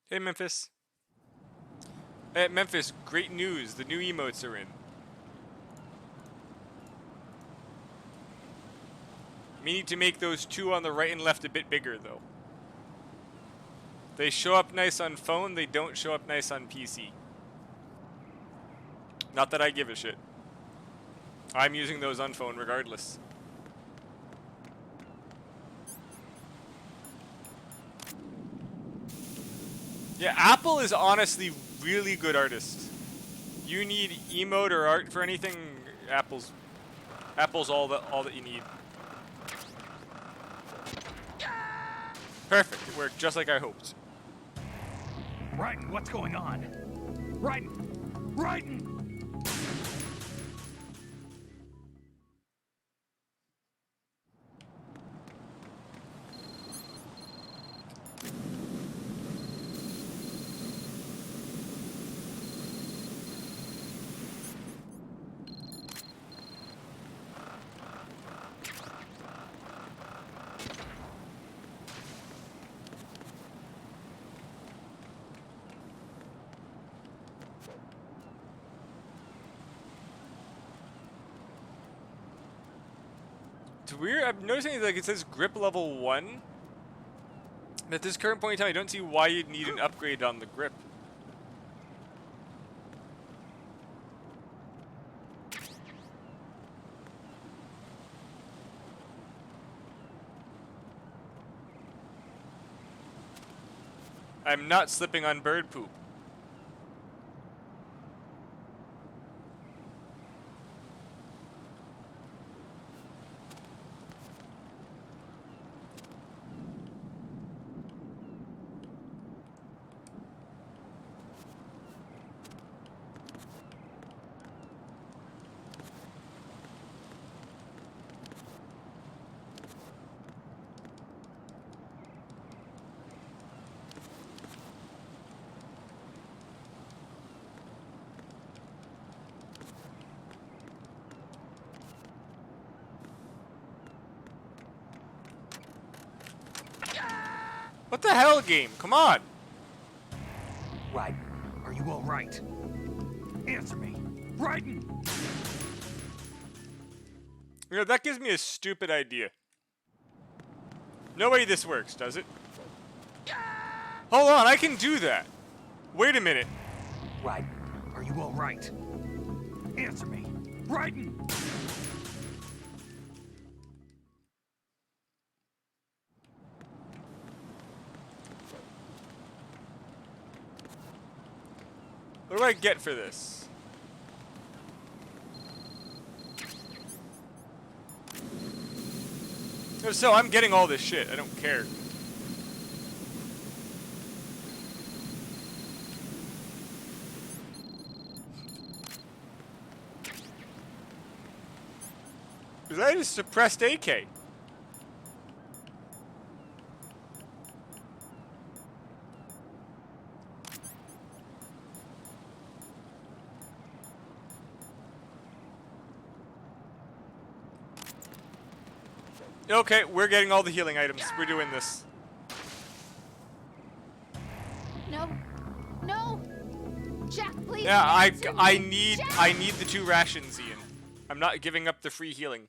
Hey, Memphis. Hey, Memphis, great news. The new emotes are in. We need to make those two on the right and left a bit bigger, though. They show up nice on phone, they don't show up nice on PC. Not that I give a shit. I'm using those on phone regardless. Yeah, Apple is honestly really good artist. You need emote or art for anything, Apple's all that you need. Perfect. It worked just like I hoped. Raiden, what's going on? Raiden! Raiden! It's weird. I'm noticing like it says grip level 1. At this current point in time, I don't see why you'd need an upgrade on the grip. I'm not slipping on bird poop. What the hell, game? Come on! Raiden, are you all right? Answer me! Raiden! You know, that gives me a stupid idea. No way this works, does it? Hold on, I can do that! Wait a minute. Raiden, are you all right? Answer me! Raiden! What do I get for this? So I'm getting all this shit. I don't care. Because I just suppressed AK. Okay, we're getting all the healing items. We're doing this. No. No. Jack, please. Yeah, answer I me. need the 2 rations, Ian. I'm not giving up the free healing.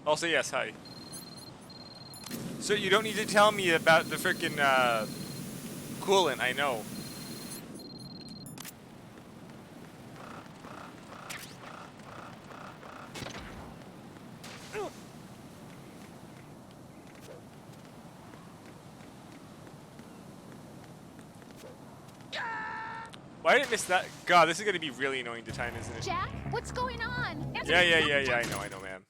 Also, yes, hi. So you don't need to tell me about the frickin' coolant, I know. Why did I miss that? God, this is gonna be really annoying to time, isn't it? Jack, what's going on? Answer Yeah, me. I know, man.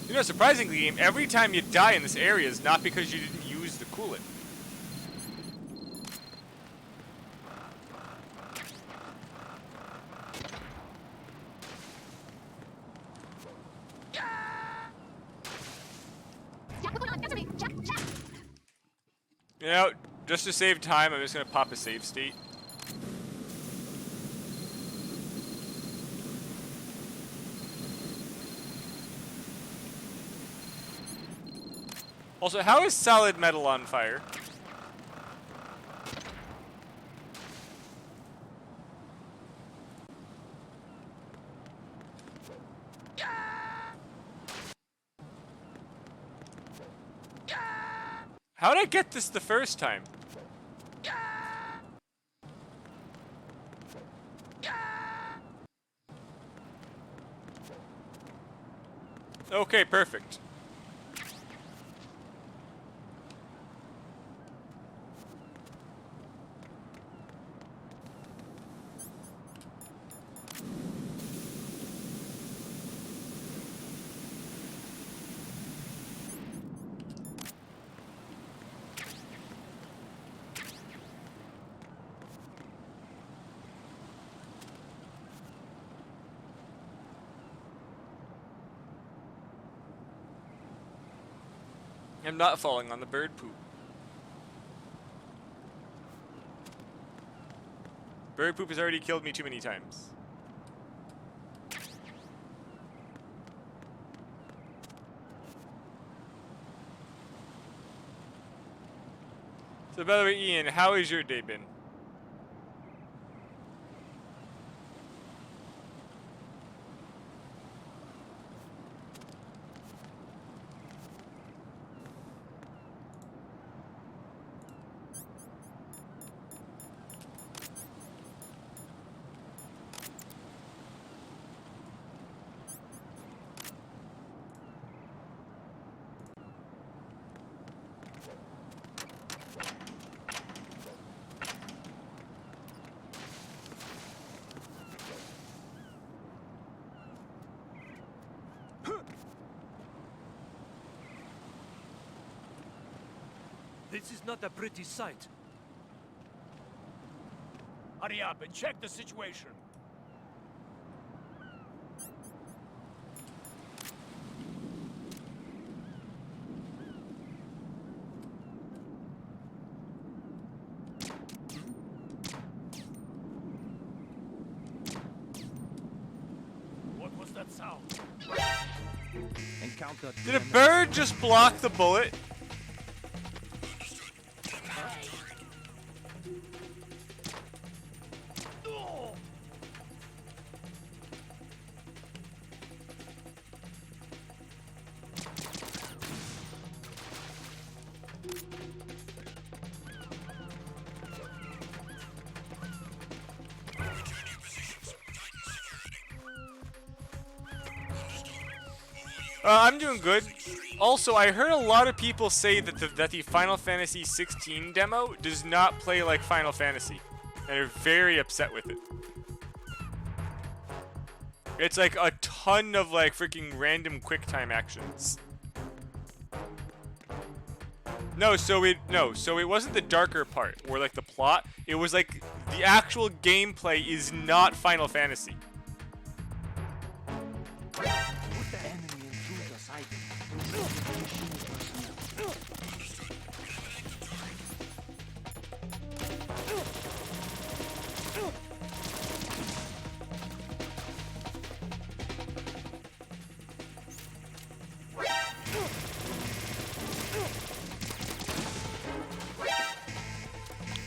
You know, surprisingly, game, every time you die in this area is not because you didn't use the coolant. Jack, what's going on? Answer me. Jack, Jack. You know, just to save time, I'm just gonna pop a save state. Also, how is solid metal on fire? How did I get this the first time? Okay, perfect. I'm not falling on the bird poop. Bird poop has already killed me too many times. So by the way, Ian, how has your day been? This is not a pretty sight. Hurry up and check the situation. What was that sound? Encounter. Did a bird just block the bullet? I'm doing good. Also, I heard a lot of people say that the Final Fantasy 16 demo does not play like Final Fantasy, and they're very upset with it. It's like a ton of like freaking random QuickTime actions. So it wasn't the darker part or like the plot. It was like the actual gameplay is not Final Fantasy.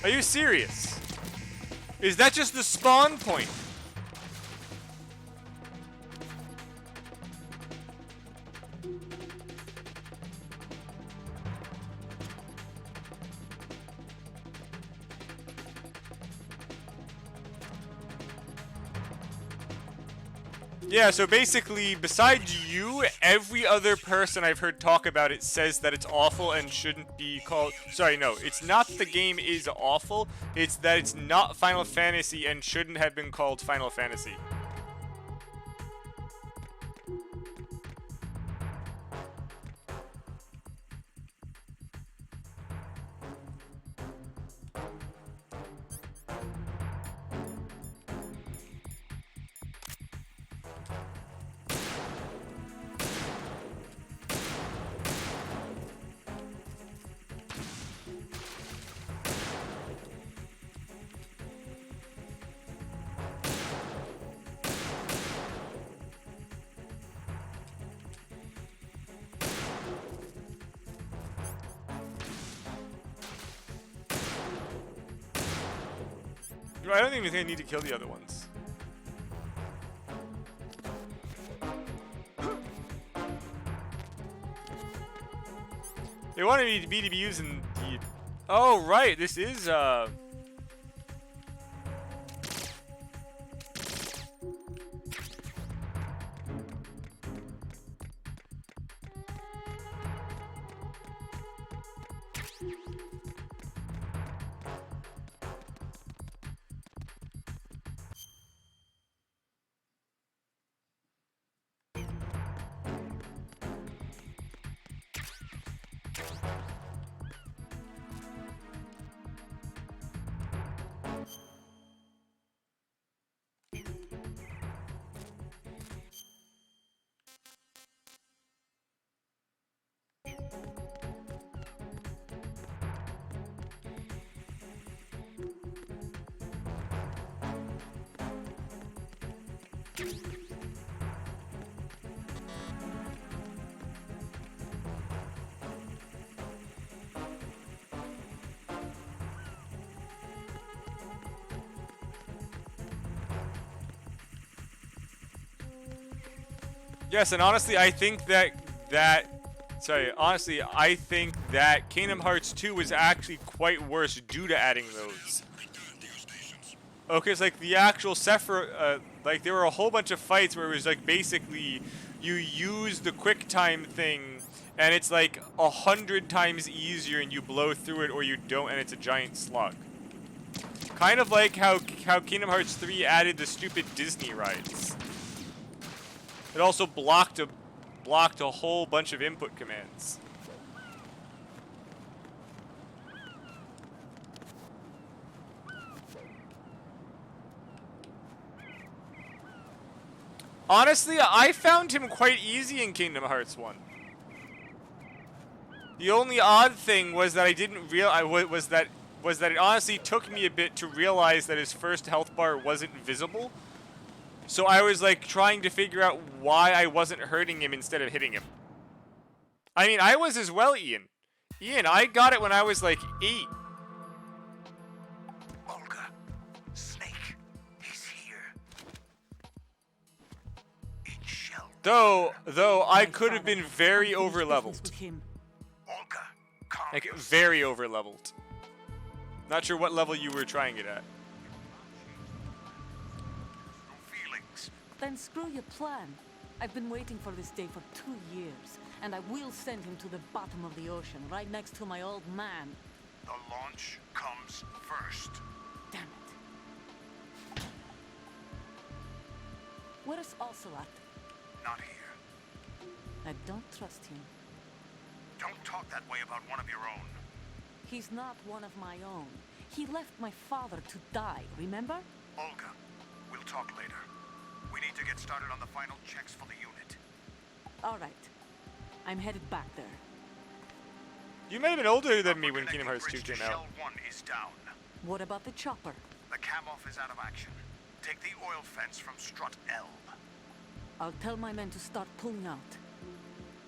Are you serious? Is that just the spawn point? Yeah, so basically, besides you, every other person I've heard talk about it says that it's awful and shouldn't be called... Sorry, no, it's not the game is awful, it's that it's not Final Fantasy and shouldn't have been called Final Fantasy. I don't even think I need to kill the other ones. They wanted me to be using the... Oh, right, this is, yes, and honestly, I think I think that Kingdom Hearts 2 was actually quite worse due to adding those. Okay, it's like the actual Sephiroth, like there were a whole bunch of fights where it was like basically you use the quick time thing and it's like 100 times easier and you blow through it or you don't and it's a giant slug. Kind of like how Kingdom Hearts 3 added the stupid Disney rides. It also blocked a whole bunch of input commands. Honestly, I found him quite easy in Kingdom Hearts 1. The only odd thing was that I didn't was that it honestly took me a bit to realize that his first health bar wasn't visible. So I was like trying to figure out why I wasn't hurting him instead of hitting him. I mean, I was as well, Ian. Ian, I got it when I was like 8. Olga, Snake, he's here. In shell. Though I could have been very over leveled. Olga, calm Like yourself. very over leveled. Not sure what level you were trying it at. No feelings. Then screw your plan. I've been waiting for this day for 2 years, and I will send him to the bottom of the ocean, right next to my old man. The launch comes first. Damn it. Where's Ocelot? Not here. I don't trust him. Don't talk that way about one of your own. He's not one of my own. He left my father to die, remember? Olga, we'll talk later. We need to get started on the final checks for the unit. All right. I'm headed back there. You may have been older than me Upper when Kingdom Hearts 2 connecting came bridge to out. Shell 1 is down. What about the chopper? The cam-off is out of action. Take the oil fence from strut L. I'll tell my men to start pulling out.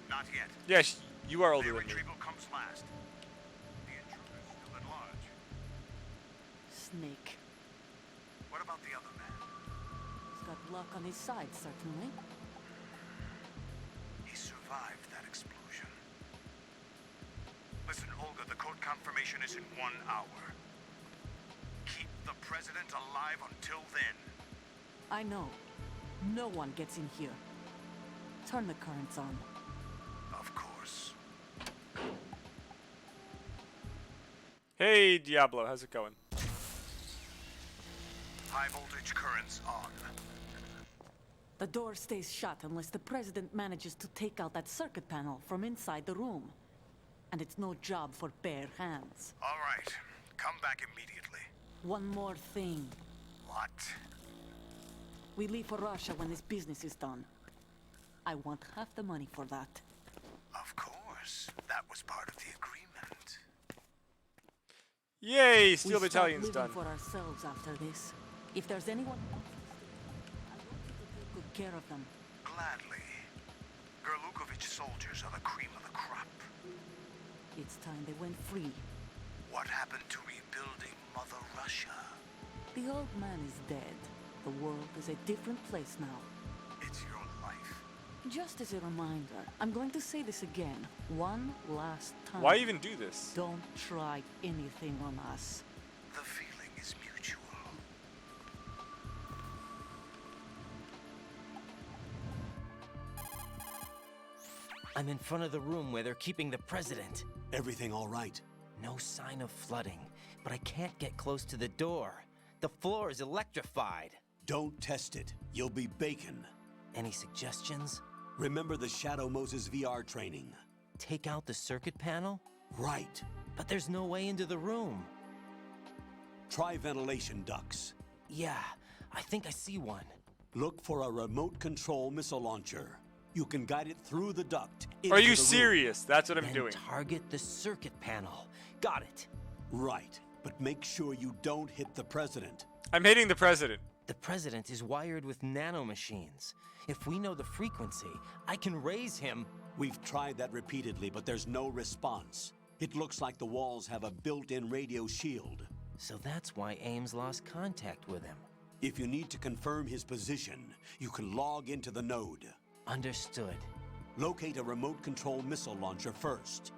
Not yet. Yes, you are older The than me. retrieval comes last. The intruder's still at large. Snake. What about the other man? He's got luck on his side, certainly. He survived that explosion. Listen, Olga, the code confirmation is in 1 hour. Keep the president alive until then. I know. No one gets in here. Turn the currents on. Of course. Hey, Diablo, how's it going? High voltage currents on. The door stays shut unless the president manages to take out that circuit panel from inside the room. And it's no job for bare hands. All right. Come back immediately. One more thing. What? We leave for Russia when this business is done. I want half the money for that. Of course. That was part of the agreement. Yay, Steel we Battalion's start done. living for ourselves after this. If there's anyone who wants to stay, I want you to take good care of them. Gladly. Gerlukovich soldiers are the cream of the crop. It's time they went free. What happened to rebuilding Mother Russia? The old man is dead. The world is a different place now. It's your life. Just as a reminder, I'm going to say this again, one last time. Why even do this? Don't try anything on us. The feeling is mutual. I'm in front of the room where they're keeping the president. Everything all right? No sign of flooding, but I can't get close to the door. The floor is electrified. Don't test it. You'll be bacon. Any suggestions? Remember the Shadow Moses VR training? Take out the circuit panel? Right. But there's no way into the room. Try ventilation ducts. Yeah, I think I see one. Look for a remote control missile launcher. You can guide it through the duct. Are you into the room. serious? That's what I'm Then doing. target the circuit panel. Got it. Right. But make sure you don't hit the president. I'm hitting the president. The president is wired with nanomachines. If we know the frequency, I can raise him. We've tried that repeatedly, but there's no response. It looks like the walls have a built-in radio shield. So that's why Ames lost contact with him. If you need to confirm his position, you can log into the node. Understood. Locate a remote control missile launcher first.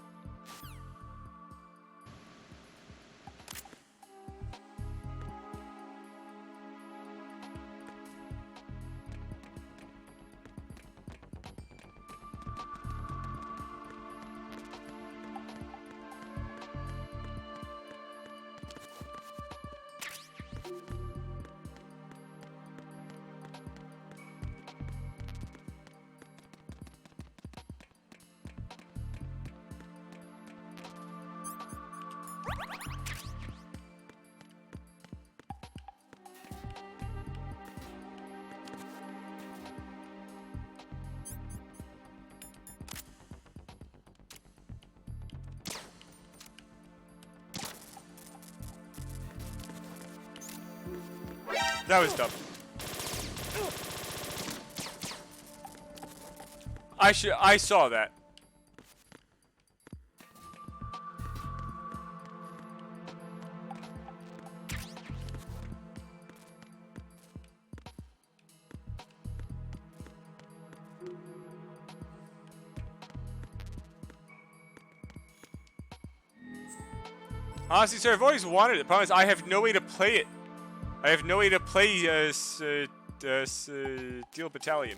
That was dumb. I saw that. Honestly, sir, I've always wanted it. The problem is I have no way to play it. I have no way to play Steel Battalion.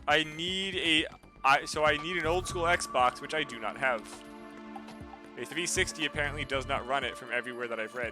I need I need an old school Xbox, which I do not have. The 360 apparently does not run it from everywhere that I've read.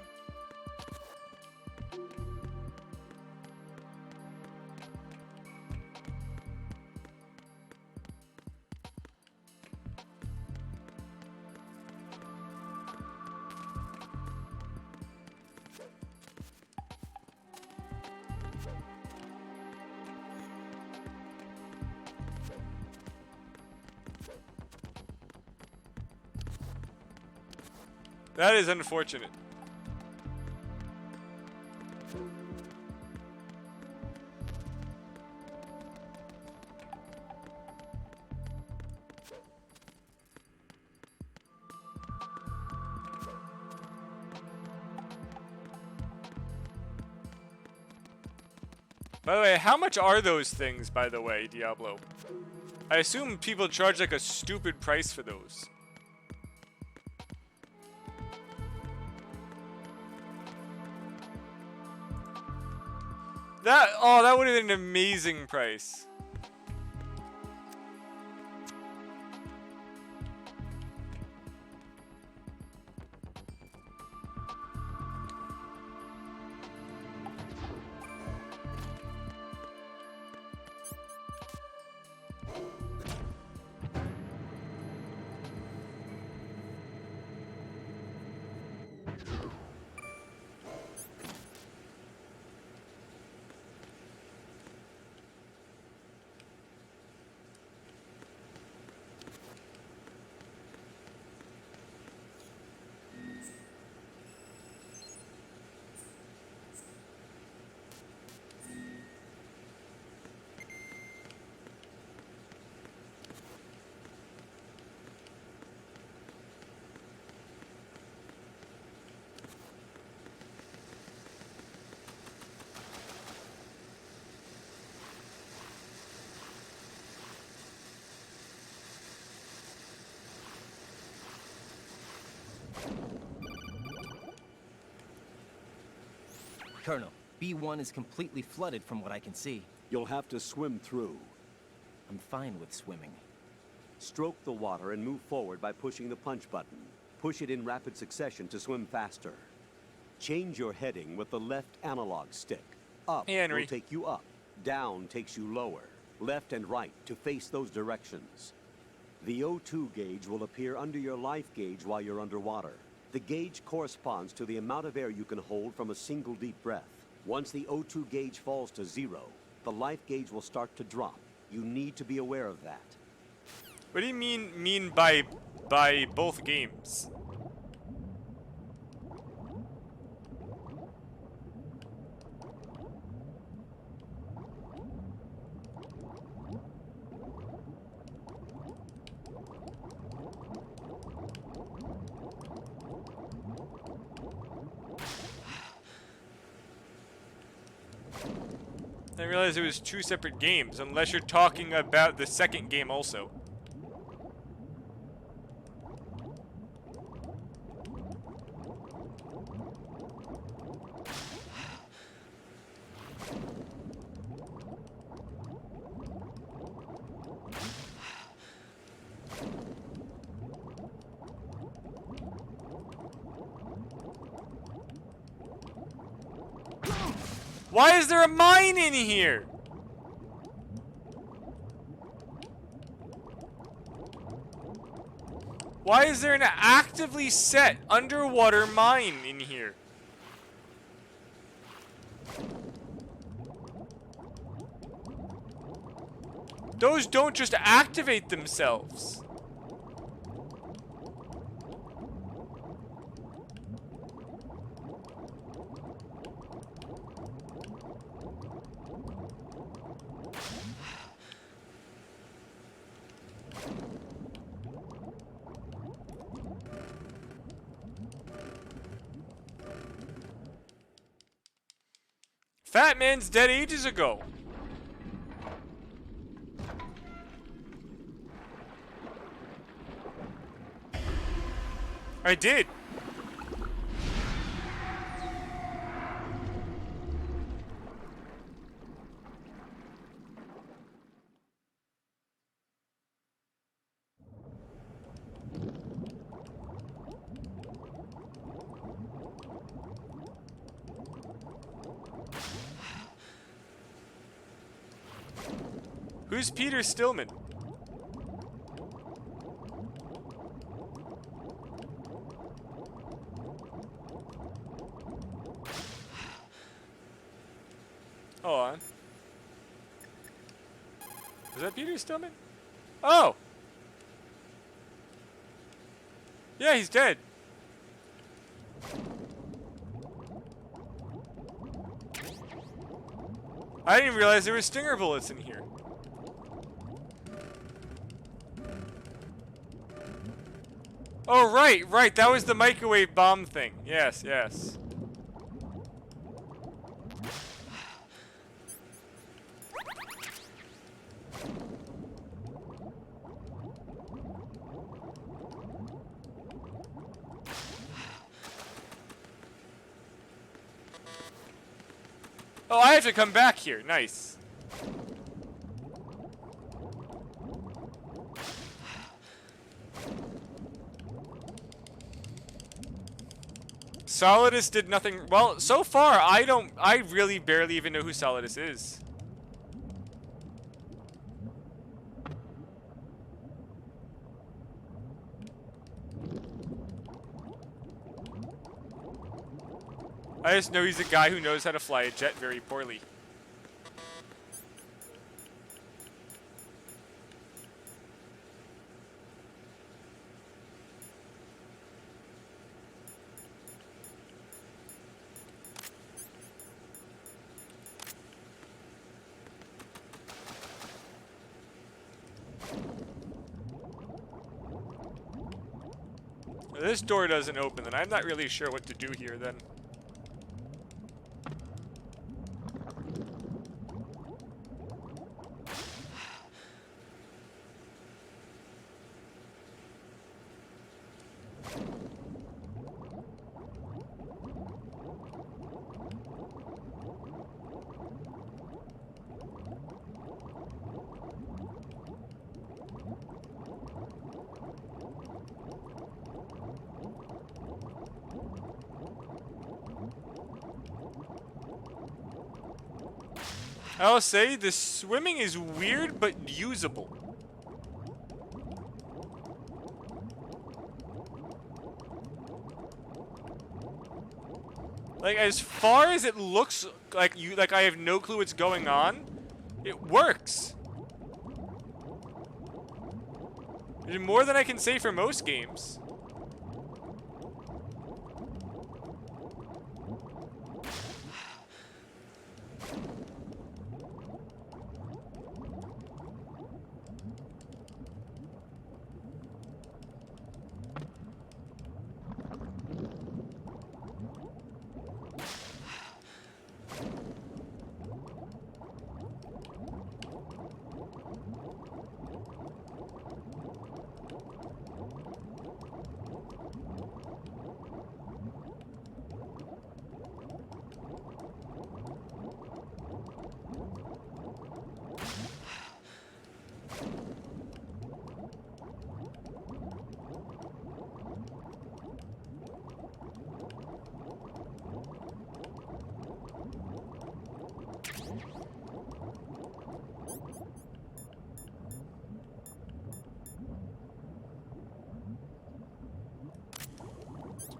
That is unfortunate. By the way, how much are those things, by the way, Diablo? I assume people charge like a stupid price for those. That would have been an amazing price. Colonel, B1 is completely flooded from what I can see. You'll have to swim through. I'm fine with swimming. Stroke the water and move forward by pushing the punch button. Push it in rapid succession to swim faster. Change your heading with the left analog stick. Up Hey, Henry. will take you up. Down takes you lower. Left and right to face those directions. The O2 gauge will appear under your life gauge while you're underwater. The gauge corresponds to the amount of air you can hold from a single deep breath. Once the O2 gauge falls to 0, the life gauge will start to drop. You need to be aware of that. What do you mean by both games? I realized it was 2 separate games, unless you're talking about the second game also. Why is there a mine in here? Why is there an actively set underwater mine in here? Those don't just activate themselves. Fat Man's dead ages ago. I did. Who's Peter Stillman? Hold on. Is that Peter Stillman? Oh! Yeah, he's dead. I didn't even realize there were stinger bullets in here. Oh, right, that was the microwave bomb thing. Yes, yes. Oh, I have to come back here. Nice. Solidus did nothing. Well, so far, I really barely even know who Solidus is. I just know he's a guy who knows how to fly a jet very poorly. This door doesn't open, then I'm not really sure what to do here then. I'll say the swimming is weird but usable. Like, as far as it looks like I have no clue what's going on, it works. There's more than I can say for most games.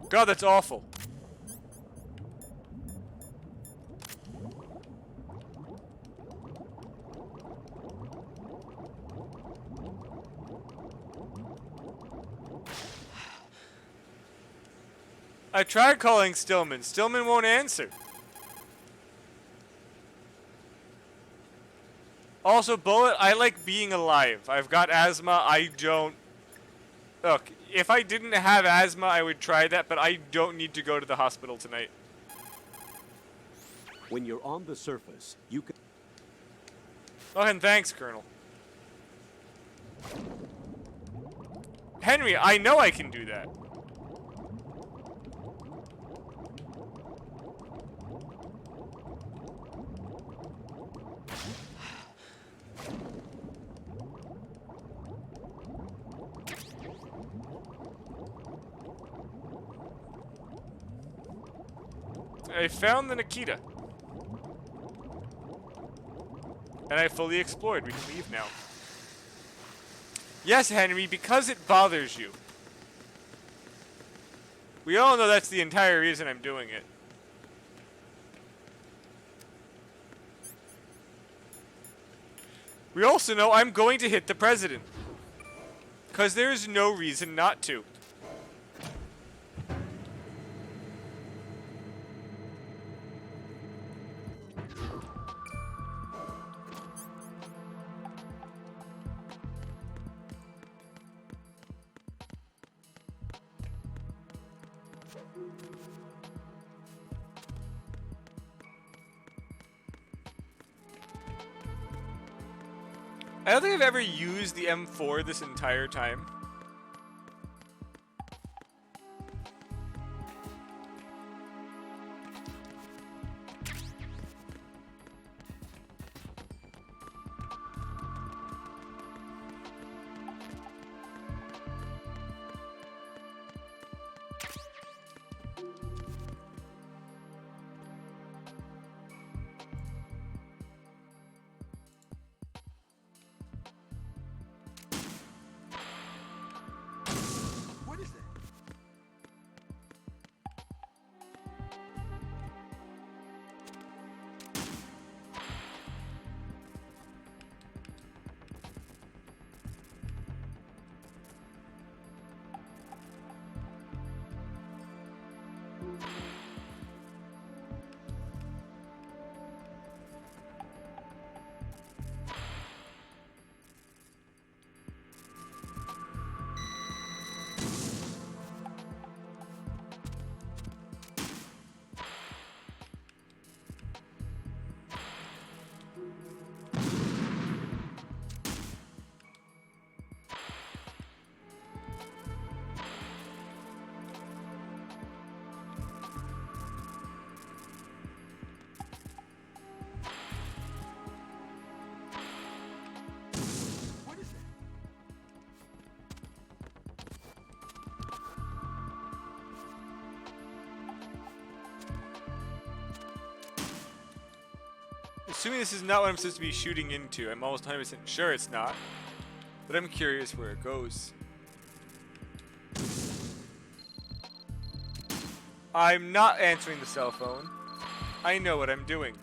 God, that's awful. I tried calling Stillman. Stillman won't answer. Also, Bullet, I like being alive. I've got asthma. I don't... Look, if I didn't have asthma, I would try that, but I don't need to go to the hospital tonight. When you're on the surface, you can... Oh, and thanks, Colonel. Henry, I know I can do that. I found the Nikita. And I fully explored. We can leave now. Yes, Henry, because it bothers you. We all know that's the entire reason I'm doing it. We also know I'm going to hit the president. Because there is no reason not to. I don't think I've ever used the M4 this entire time. assuming this is not what I'm supposed to be shooting into. I'm almost 100% sure it's not. But I'm curious where it goes. I'm not answering the cell phone. I know what I'm doing.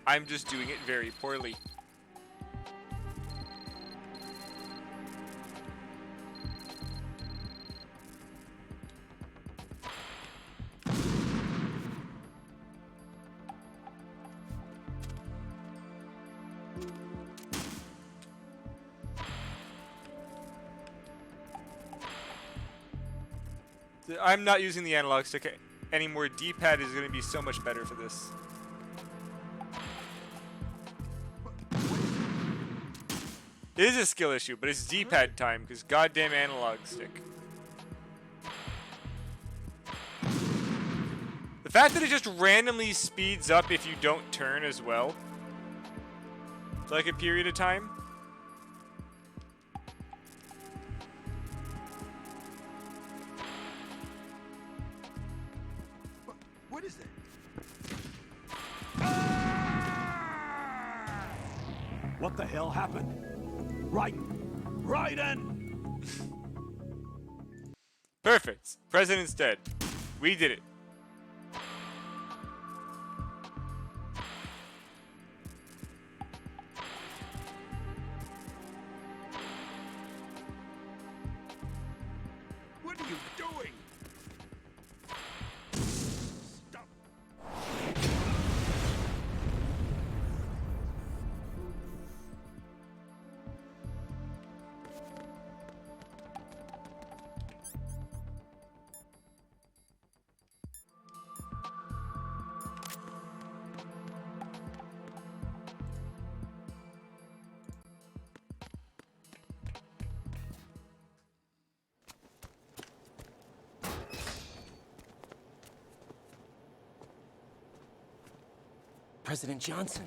I'm just doing it very poorly. I'm not using the analog stick anymore. D-pad is going to be so much better for this. It is a skill issue, but it's D-pad time because goddamn analog stick. The fact that it just randomly speeds up if you don't turn as well, for like a period of time. What is it? What the hell happened? Raiden! Perfect. President's dead. We did it. What are you doing? Stop. President Johnson,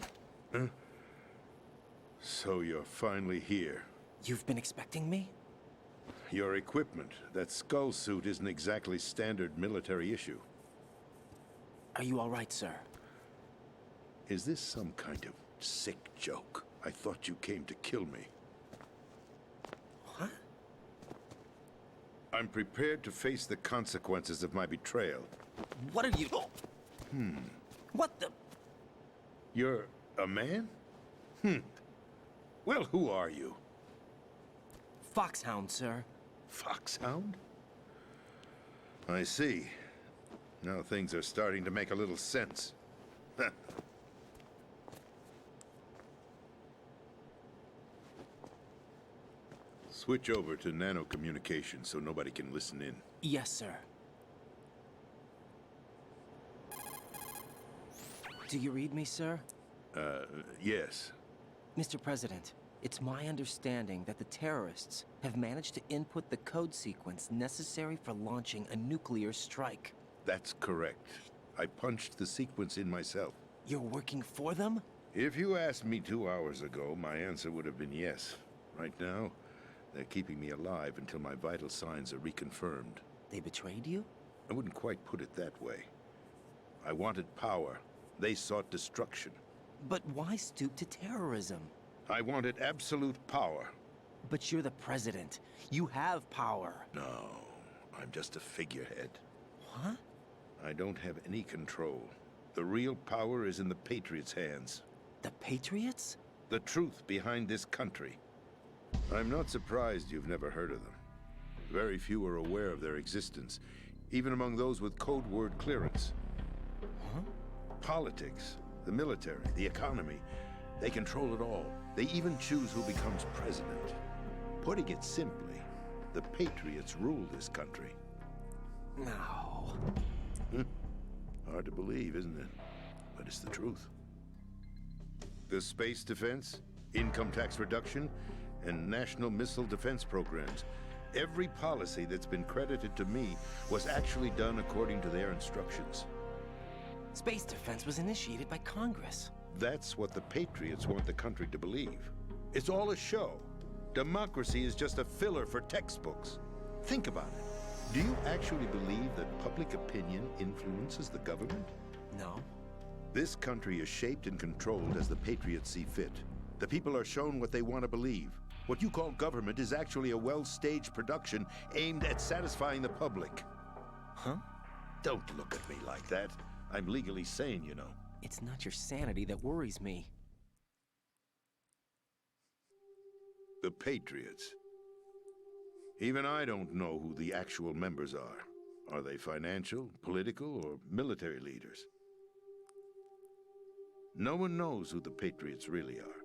So you're finally here. you've been expecting me? Your equipment, that skull suit isn't exactly standard military issue. Are you all right, sir? Is this some kind of sick joke? I thought you came to kill me. What? I'm prepared to face the consequences of my betrayal. What are you... What the... You're a man? Well, who are you? Foxhound, sir. Foxhound? I see. Now things are starting to make a little sense. Switch over to nano-communication so nobody can listen in. Yes, sir. Do you read me, sir? Yes. Mr. President, it's my understanding that the terrorists have managed to input the code sequence necessary for launching a nuclear strike. That's correct. I punched the sequence in myself. You're working for them? If you asked me 2 hours ago, my answer would have been yes. Right now, they're keeping me alive until my vital signs are reconfirmed. They betrayed you? I wouldn't quite put it that way. I wanted power. They sought destruction. But why stoop to terrorism? I wanted absolute power. But you're the president. You have power. No, I'm just a figurehead. What? I don't have any control. The real power is in the Patriots' hands. The Patriots? The truth behind this country. I'm not surprised you've never heard of them. Very few are aware of their existence, even among those with code word clearance. Huh? Politics, the military, the economy, they control it all. They even choose who becomes president. Putting it simply, the Patriots rule this country. No. Hard to believe, isn't it? But it's the truth. The space defense, income tax reduction, and national missile defense programs. Every policy that's been credited to me was actually done according to their instructions. Space defense was initiated by Congress. That's what the Patriots want the country to believe. It's all a show. Democracy is just a filler for textbooks. Think about it. Do you actually believe that public opinion influences the government? No. This country is shaped and controlled as the Patriots see fit. The people are shown what they want to believe. What you call government is actually a well-staged production aimed at satisfying the public. Huh? Don't look at me like that. I'm legally sane, you know. It's not your sanity that worries me. The Patriots. Even I don't know who the actual members are. Are they financial, political, or military leaders? No one knows who the Patriots really are.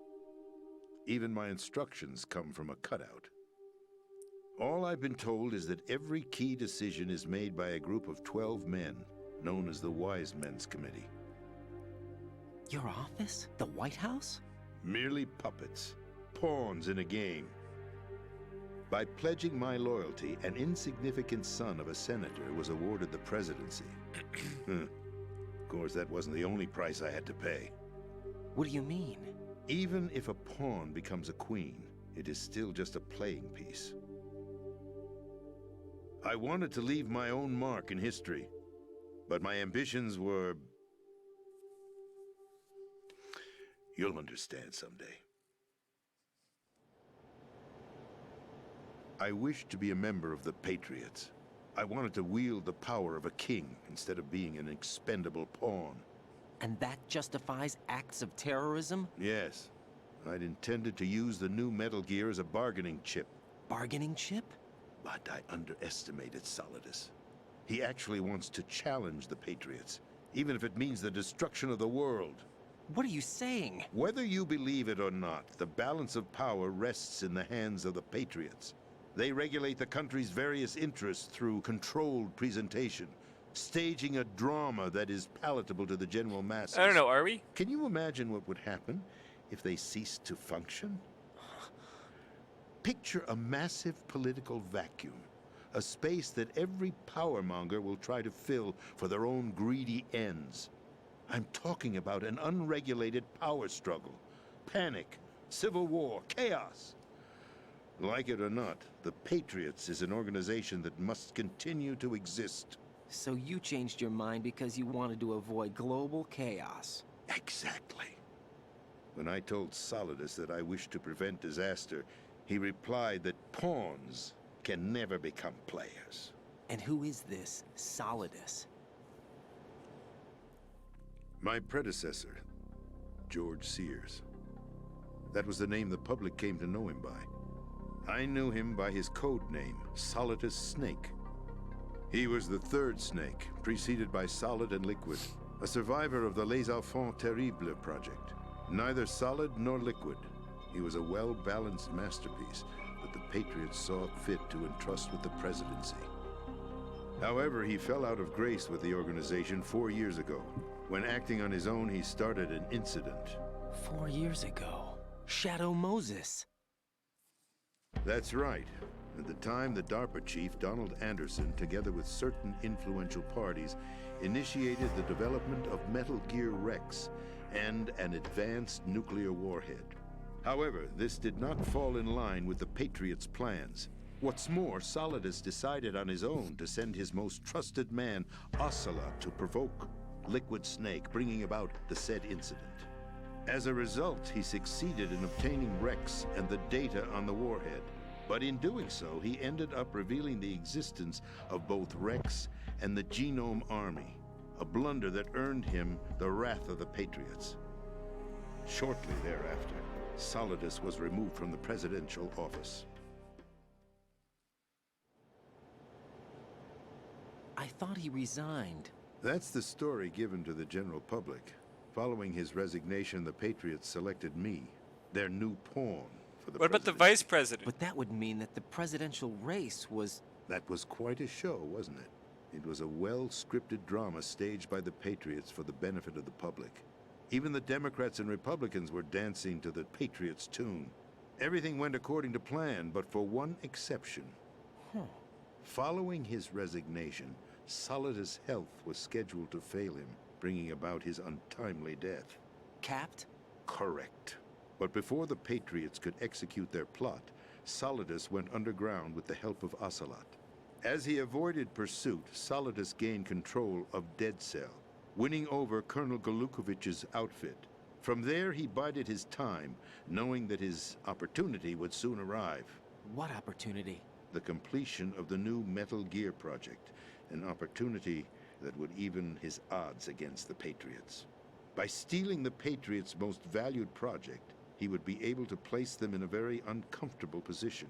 Even my instructions come from a cutout. All I've been told is that every key decision is made by a group of 12 men, known as the Wise Men's Committee. Your office? The White House? Merely puppets, pawns in a game. By pledging my loyalty, an insignificant son of a senator was awarded the presidency. Of course, that wasn't the only price I had to pay. What do you mean? Even if a pawn becomes a queen, it is still just a playing piece. I wanted to leave my own mark in history, but my ambitions were... You'll understand someday. I wished to be a member of the Patriots. I wanted to wield the power of a king instead of being an expendable pawn. And that justifies acts of terrorism? Yes. I'd intended to use the new Metal Gear as a bargaining chip. Bargaining chip? But I underestimated Solidus. He actually wants to challenge the Patriots, even if it means the destruction of the world. What are you saying? Whether you believe it or not, the balance of power rests in the hands of the Patriots. They regulate the country's various interests through controlled presentation, staging a drama that is palatable to the general masses. I don't know, are we? Can you imagine what would happen if they ceased to function? Picture a massive political vacuum, a space that every powermonger will try to fill for their own greedy ends. I'm talking about an unregulated power struggle, panic, civil war, chaos. Like it or not, the Patriots is an organization that must continue to exist. So you changed your mind because you wanted to avoid global chaos. Exactly. When I told Solidus that I wished to prevent disaster, he replied that pawns can never become players. And who is this Solidus? My predecessor, George Sears. That was the name the public came to know him by. I knew him by his code name, Solidus Snake. He was the third Snake, preceded by Solid and Liquid, a survivor of the Les Enfants Terribles project. Neither solid nor liquid, he was a well-balanced masterpiece that the Patriots saw fit to entrust with the presidency. However, he fell out of grace with the organization 4 years ago. When acting on his own, he started an incident. 4 years ago. Shadow Moses. That's right. At the time, the DARPA chief, Donald Anderson, together with certain influential parties, initiated the development of Metal Gear Rex and an advanced nuclear warhead. However, this did not fall in line with the Patriots' plans. What's more, Solidus decided on his own to send his most trusted man, Ocelot, to provoke Liquid Snake, bringing about the said incident. As a result, he succeeded in obtaining Rex and the data on the warhead. But in doing so, he ended up revealing the existence of both Rex and the Genome Army, a blunder that earned him the wrath of the Patriots. Shortly thereafter, Solidus was removed from the presidential office. I thought he resigned. That's the story given to the general public. Following his resignation, the Patriots selected me, their new pawn, for the What about the presidency. vice president? But that would mean that the presidential race was... That was quite a show, wasn't it? It was a well-scripted drama staged by the Patriots for the benefit of the public. Even the Democrats and Republicans were dancing to the Patriots' tune. Everything went according to plan, but for one exception. Following his resignation, Solidus' health was scheduled to fail him, bringing about his untimely death. Capped? Correct. But before the Patriots could execute their plot, Solidus went underground with the help of Ocelot. As he avoided pursuit, Solidus gained control of Dead Cell, winning over Colonel Golukovich's outfit. From there, he bided his time, knowing that his opportunity would soon arrive. What opportunity? The completion of the new Metal Gear project, an opportunity that would even his odds against the Patriots. By stealing the Patriots' most valued project, he would be able to place them in a very uncomfortable position.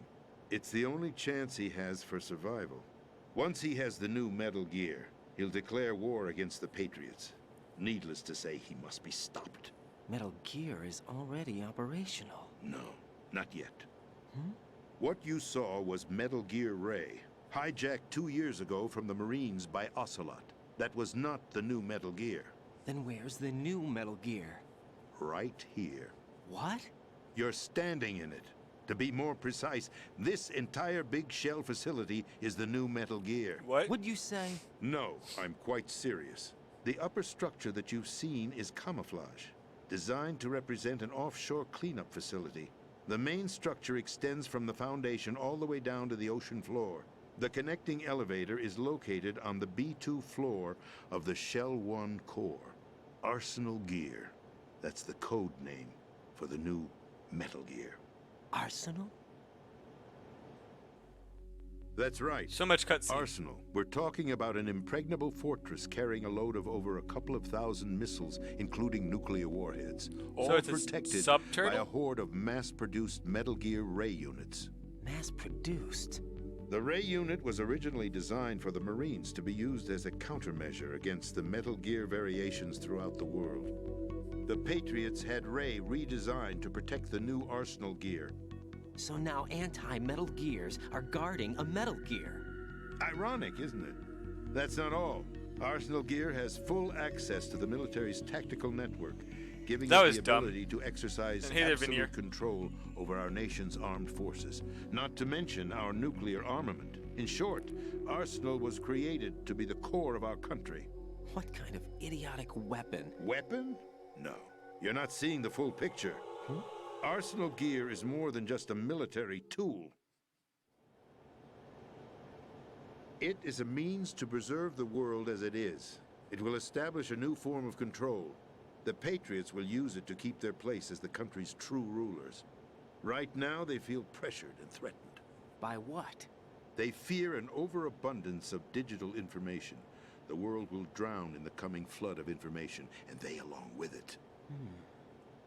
It's the only chance he has for survival. Once he has the new Metal Gear, he'll declare war against the Patriots. Needless to say, he must be stopped. Metal Gear is already operational. No, not yet. What you saw was Metal Gear Ray, hijacked 2 years ago from the Marines by Ocelot. That was not the new Metal Gear. Then where's the new Metal Gear? Right here. What? You're standing in it. To be more precise, this entire big shell facility is the new Metal Gear. What? What'd you say? No, I'm quite serious. The upper structure that you've seen is camouflage, designed to represent an offshore cleanup facility. The main structure extends from the foundation all the way down to the ocean floor. The connecting elevator is located on the B2 floor of the Shell 1 core. Arsenal Gear. That's the code name for the new Metal Gear. Arsenal? That's right. So much cutscene. Arsenal. We're talking about an impregnable fortress carrying a load of over a couple of thousand missiles, including nuclear warheads. All it's a protected sub-turtle? by a horde of mass-produced Metal Gear Ray units. Mass-produced? The Ray unit was originally designed for the Marines to be used as a countermeasure against the Metal Gear variations throughout the world. The Patriots had Ray redesigned to protect the new Arsenal Gear. So now anti-Metal Gears are guarding a Metal Gear. Ironic, isn't it? That's not all. Arsenal Gear has full access to the military's tactical network, giving That it was the dumb. ability to exercise And hey there, Veneer. absolute control over our nation's armed forces, not to mention our nuclear armament. In short, Arsenal was created to be the core of our country. What kind of idiotic weapon? Weapon? No. You're not seeing the full picture. Arsenal Gear is more than just a military tool. It is a means to preserve the world as it is. It will establish a new form of control. The Patriots will use it to keep their place as the country's true rulers. Right now, they feel pressured and threatened. By what? They fear an overabundance of digital information. The world will drown in the coming flood of information, and they along with it.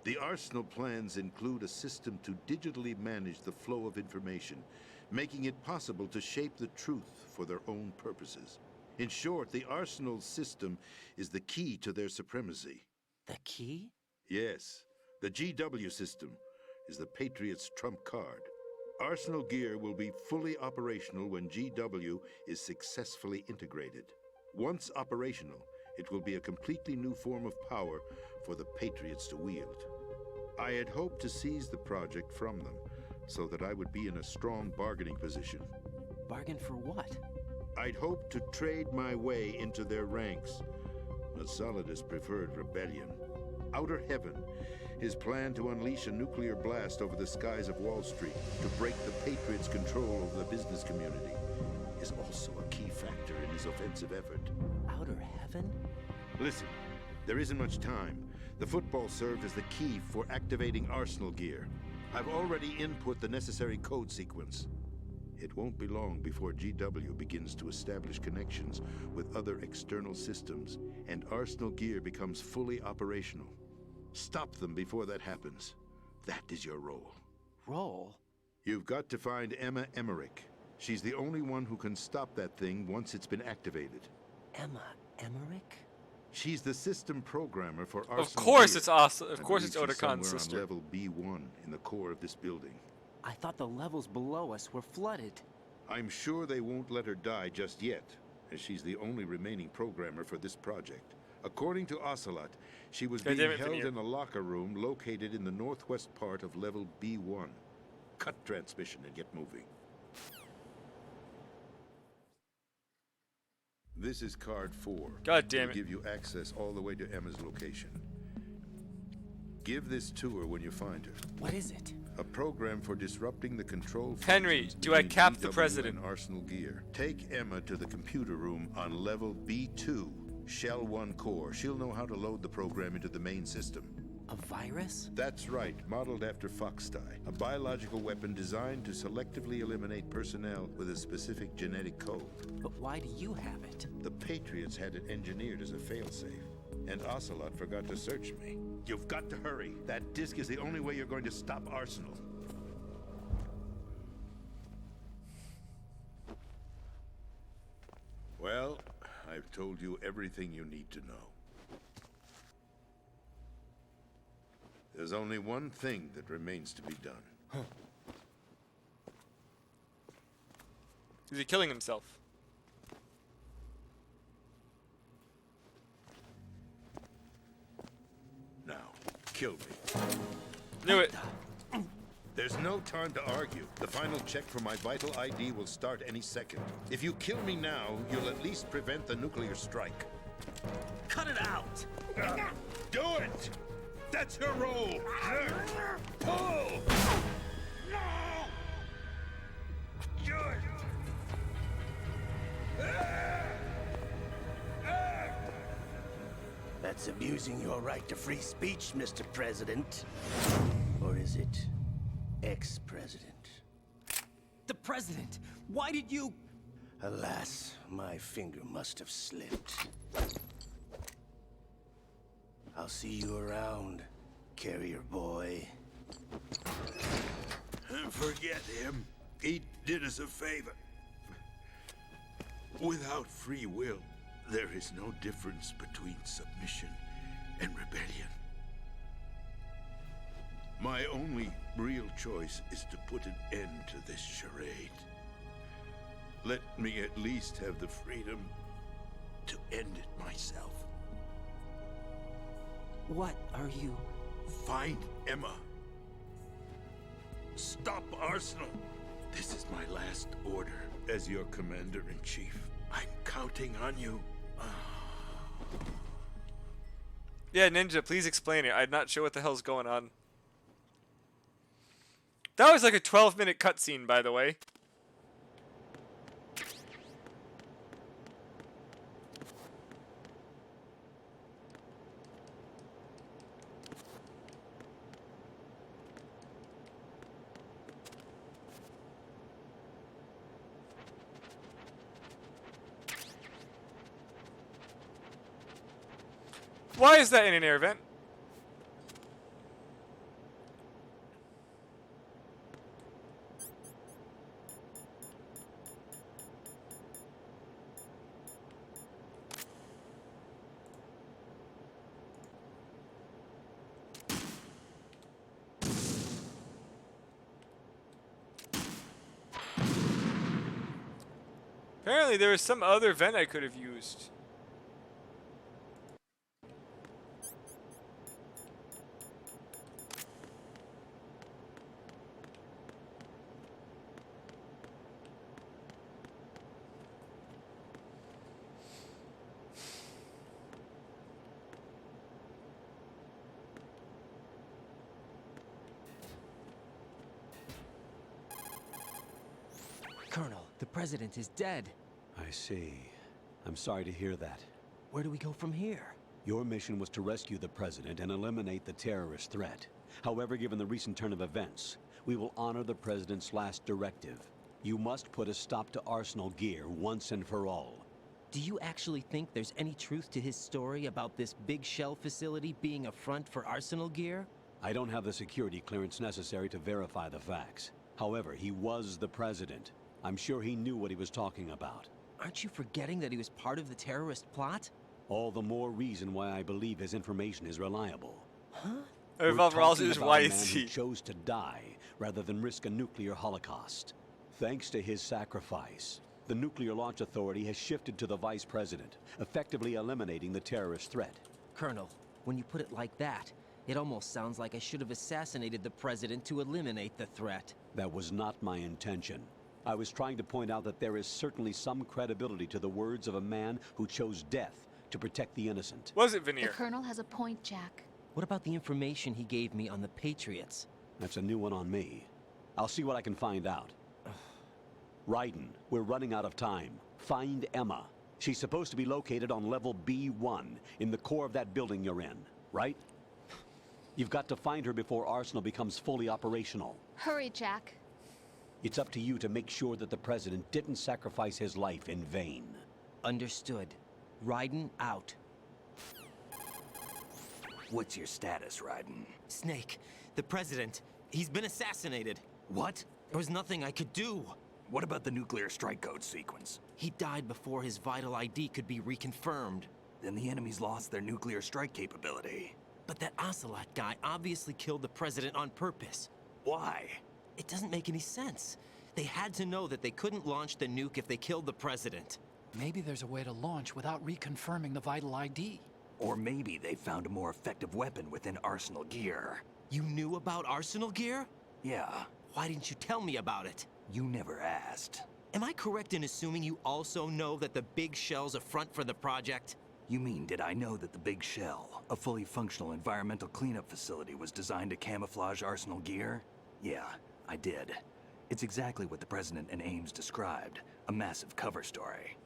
The Arsenal plans include a system to digitally manage the flow of information, making it possible to shape the truth for their own purposes. In short, the Arsenal system is the key to their supremacy. The key? Yes, the GW system is the Patriots' trump card. Arsenal Gear will be fully operational when GW is successfully integrated. Once operational, it will be a completely new form of power for the Patriots to wield. I had hoped to seize the project from them, so that I would be in a strong bargaining position. Bargain for what? I'd hoped to trade my way into their ranks. But Solidus preferred rebellion. Outer Heaven, his plan to unleash a nuclear blast over the skies of Wall Street to break the Patriots' control over the business community, is also a key factor in his offensive effort. Outer Heaven? Listen, there isn't much time. The football served as the key for activating Arsenal Gear. I've already input the necessary code sequence. It won't be long before GW begins to establish connections with other external systems, and Arsenal Gear becomes fully operational. Stop them before that happens. That is your role. Role? You've got to find Emma Emmerich. She's the only one who can stop that thing once it's been activated. Emma Emmerich? She's the system programmer for Arsenal Of course Gear. it's awesome. Of I course it's believe she's Otacon's somewhere sister. on level B1 in the core of this building. I thought the levels below us were flooded. I'm sure they won't let her die just yet, as she's the only remaining programmer for this project. According to Ocelot, she was God being damn it, held Veneer. in a locker room located in the northwest part of level B1. Cut transmission and get moving. This is card 4. God damn It'll it. give you access all the way to Emma's location. Give this to her when you find her. What is it? A program for disrupting the control Henry, functions do I between cap the GW president? and Arsenal Gear. Take Emma to the computer room on level B2 Shell 1 core. She'll know how to load the program into the main system. A virus? That's right, modeled after Foxdie, a biological weapon designed to selectively eliminate personnel with a specific genetic code. But why do you have it? The Patriots had it engineered as a failsafe, and Ocelot forgot to search me. You've got to hurry. That disk is the only way you're going to stop Arsenal. Well, I've told you everything you need to know. There's only one thing that remains to be done. Is he killing himself? Now, kill me. Knew it. There's no time to argue. The final check for my vital ID will start any second. If you kill me now, you'll at least prevent the nuclear strike. Cut it out! Do it! That's her role! Pull! No! Good! That's abusing your right to free speech, Mr. President. Or is it ex-president? The president! Why did you... Alas, my finger must have slipped. I'll see you around, carrier boy. Forget him. He did us a favor. Without free will, there is no difference between submission and rebellion. My only real choice is to put an end to this charade. Let me at least have the freedom to end it myself. What are you... Find Emma. Stop Arsenal. This is my last order as your commander-in-chief. I'm counting on you. Yeah, Ninja, please explain it. I'm not sure what the hell's going on. That was like a 12-minute cutscene, by the way. Why is that in an air vent? Apparently there was some other vent I could have used. Colonel, the president is dead. I see. I'm sorry to hear that. Where do we go from here? Your mission was to rescue the president and eliminate the terrorist threat. However, given the recent turn of events, we will honor the president's last directive. You must put a stop to Arsenal gear once and for all. Do you actually think there's any truth to his story about this big shell facility being a front for Arsenal gear? I don't have the security clearance necessary to verify the facts. However, he was the president. I'm sure he knew what he was talking about. Aren't you forgetting that he was part of the terrorist plot? All the more reason why I believe his information is reliable. Huh? We're Revolver also talking is about why a is man who he? chose to die rather than risk a nuclear holocaust. Thanks to his sacrifice, the Nuclear Launch Authority has shifted to the vice president, effectively eliminating the terrorist threat. Colonel, when you put it like that, it almost sounds like I should have assassinated the president to eliminate the threat. That was not my intention. I was trying to point out that there is certainly some credibility to the words of a man who chose death to protect the innocent. Was it The Veneer? Colonel has a point, Jack. What about the information he gave me on the Patriots? That's a new one on me. I'll see what I can find out. Raiden, we're running out of time. Find Emma. She's supposed to be located on level B1, in the core of that building you're in, right? You've got to find her before Arsenal becomes fully operational. Hurry, Jack. It's up to you to make sure that the President didn't sacrifice his life in vain. Understood. Raiden out. What's your status, Raiden? Snake, the President, he's been assassinated. What? There was nothing I could do. What about the nuclear strike code sequence? He died before his vital ID could be reconfirmed. Then the enemy's lost their nuclear strike capability. But that Ocelot guy obviously killed the President on purpose. Why? It doesn't make any sense. They had to know that they couldn't launch the nuke if they killed the President. Maybe there's a way to launch without reconfirming the vital ID. Or maybe they found a more effective weapon within Arsenal gear. You knew about Arsenal gear? Yeah, Why didn't you tell me about it? you never asked. Am I correct in assuming you also know that the Big Shell's a front for the project? You mean, did I know that the Big Shell, a fully functional environmental cleanup facility, was designed to camouflage Arsenal gear? Yeah, I did. It's exactly what the President and Ames described, a massive cover story.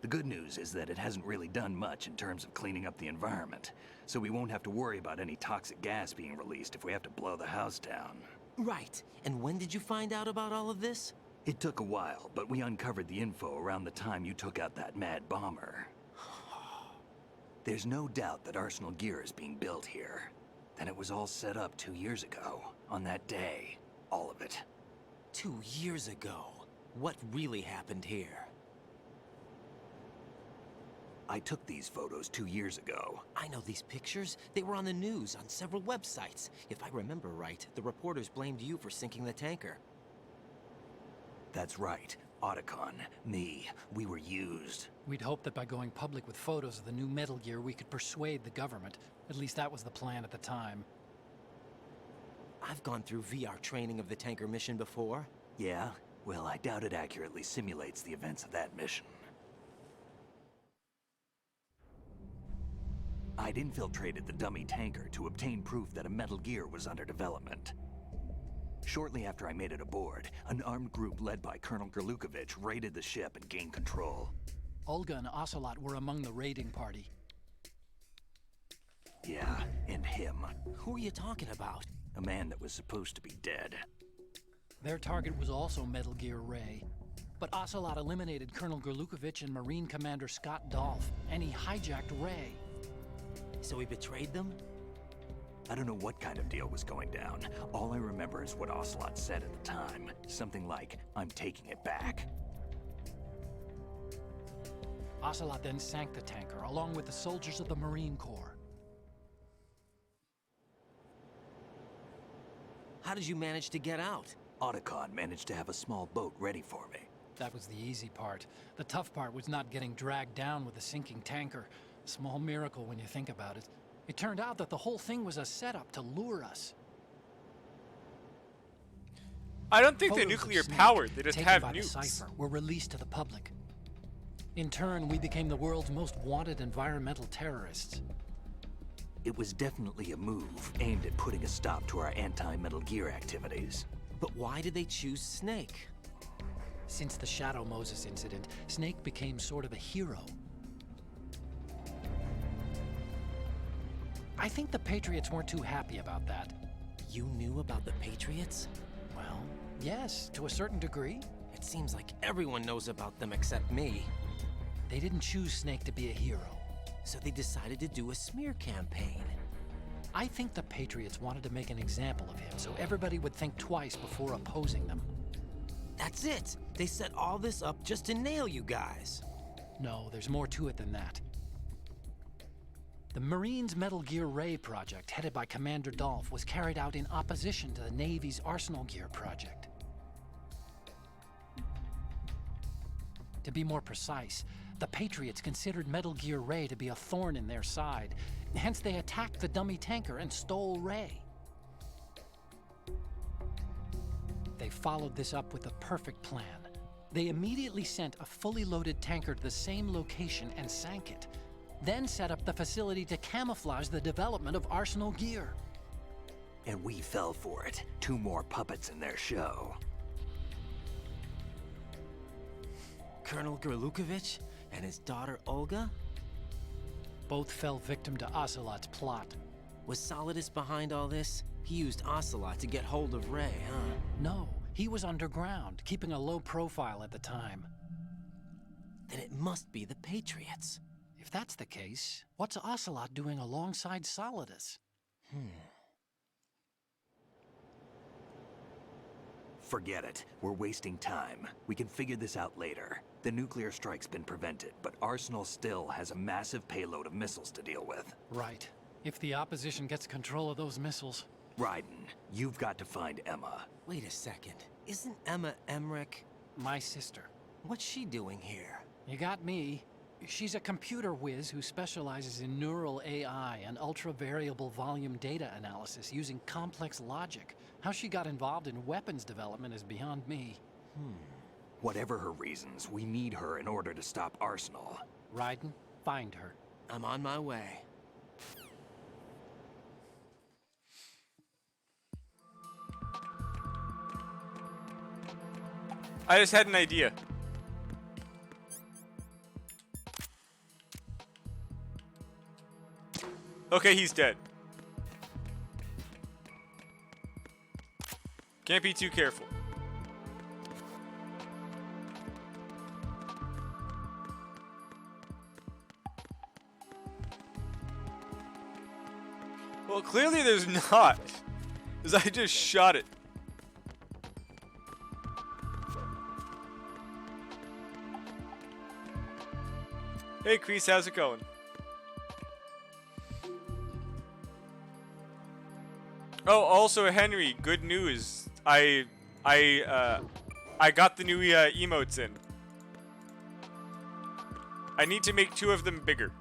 The good news is that it hasn't really done much in terms of cleaning up the environment, so we won't have to worry about any toxic gas being released if we have to blow the house down. Right. And when did you find out about all of this? It took a while, but we uncovered the info around the time you took out that mad bomber. There's no doubt that Arsenal gear is being built here. And it was all set up 2 years ago, on that day. All of it. 2 years ago. What really happened here? I took these photos 2 years ago. I know these pictures. They were on the news, on several websites. If I remember right, the reporters blamed you for sinking the tanker. That's right. Otacon, me, we were used. We'd hoped that by going public with photos of the new Metal Gear, we could persuade the government. At least that was the plan at the time. I've gone through VR training of the tanker mission before. Yeah? Well, I doubt it accurately simulates the events of that mission. I'd infiltrated the dummy tanker to obtain proof that a Metal Gear was under development. Shortly after I made it aboard, an armed group led by Colonel Gerlukovich raided the ship and gained control. Olga and Ocelot were among the raiding party. Yeah, and him. Who are you talking about? A man that was supposed to be dead. Their target was also Metal Gear Ray. But Ocelot eliminated Colonel Gerlukovich and Marine Commander Scott Dolph, and he hijacked Ray. So he betrayed them? I don't know what kind of deal was going down. All I remember is what Ocelot said at the time. Something like, "I'm taking it back." Ocelot then sank the tanker, along with the soldiers of the Marine Corps. How did you manage to get out? Otacon managed to have a small boat ready for me. That was the easy part. The tough part was not getting dragged down with a sinking tanker. A small miracle when you think about it. It turned out that the whole thing was a setup to lure us. I don't think they're Photos of nuclear Snake, powered. They just taken have by the nukes. Cypher, were released to the public. In turn, we became the world's most wanted environmental terrorists. It was definitely a move aimed at putting a stop to our anti-Metal Gear activities. But why did they choose Snake? Since the Shadow Moses incident, Snake became sort of a hero. I think the Patriots weren't too happy about that. You knew about the Patriots? Well, yes, to a certain degree. It seems like everyone knows about them except me. They didn't choose Snake to be a hero. So they decided to do a smear campaign. I think the Patriots wanted to make an example of him so everybody would think twice before opposing them. That's it! They set all this up just to nail you guys. No, there's more to it than that. The Marines' Metal Gear Ray project, headed by Commander Dolph, was carried out in opposition to the Navy's Arsenal Gear project. To be more precise, the Patriots considered Metal Gear Ray to be a thorn in their side. Hence, they attacked the dummy tanker and stole Ray. They followed this up with a perfect plan. They immediately sent a fully loaded tanker to the same location and sank it. Then set up the facility to camouflage the development of Arsenal Gear. And we fell for it. 2 more puppets in their show. Colonel Gerlukovich? And his daughter Olga? Both fell victim to Ocelot's plot. Was Solidus behind all this? He used Ocelot to get hold of Ray, huh? No, he was underground, keeping a low profile at the time. Then it must be the Patriots. If that's the case, what's Ocelot doing alongside Solidus? Forget it. We're wasting time. We can figure this out later. The nuclear strike's been prevented, but Arsenal still has a massive payload of missiles to deal with. Right. If the opposition gets control of those missiles... Raiden, you've got to find Emma. Wait a second. Isn't Emma Emmerich? My sister. What's she doing here? You got me. She's a computer whiz who specializes in neural AI and ultra-variable volume data analysis using complex logic. How she got involved in weapons development is beyond me. Whatever her reasons, we need her in order to stop Arsenal. Raiden, find her. I'm on my way. I just had an idea. Okay, he's dead. Can't be too careful. Well, clearly there's not, because I just shot it. Hey, Kreese, how's it going? Oh, also Henry, good news. I got the new emotes in. I need to make 2 of them bigger.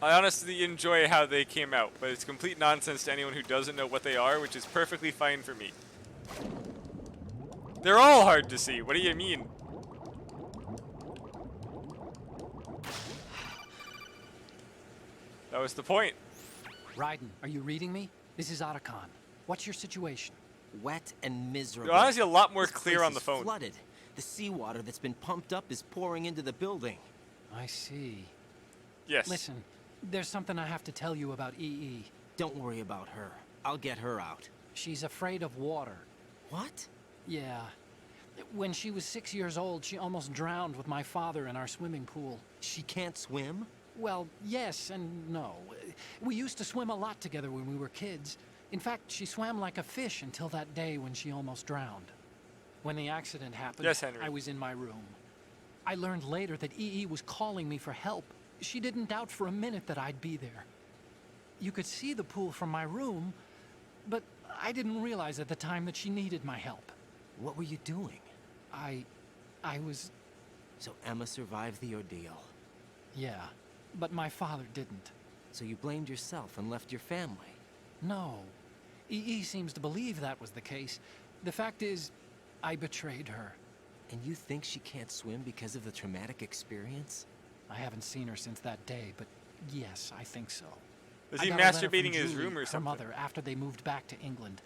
I honestly enjoy how they came out, but it's complete nonsense to anyone who doesn't know what they are, which is perfectly fine for me. They're all hard to see. What do you mean? That was the point. Raiden, are you reading me? This is Otacon. What's your situation? Wet and miserable. They're honestly a lot more This clear place on the is phone. Flooded. The seawater that's been pumped up is pouring into the building. I see. Yes. Listen, there's something I have to tell you about EE. Don't worry about her. I'll get her out. She's afraid of water. What? Yeah. When she was 6 years old, she almost drowned with my father in our swimming pool. She can't swim? Well, yes and no. We used to swim a lot together when we were kids. In fact, she swam like a fish until that day when she almost drowned. When the accident happened, Yes, Henry. I was in my room. I learned later that EE was calling me for help. She didn't doubt for a minute that I'd be there. You could see the pool from my room, but I didn't realize at the time that she needed my help. What were you doing? I was... So Emma survived the ordeal. Yeah, but my father didn't. So you blamed yourself and left your family? No. EE seems to believe that was the case. The fact is, I betrayed her. And you think she can't swim because of the traumatic experience? I haven't seen her since that day, but yes, I think so. Was I he got a letter from masturbating in his Julie, room or something? Her mother, after they moved back to England.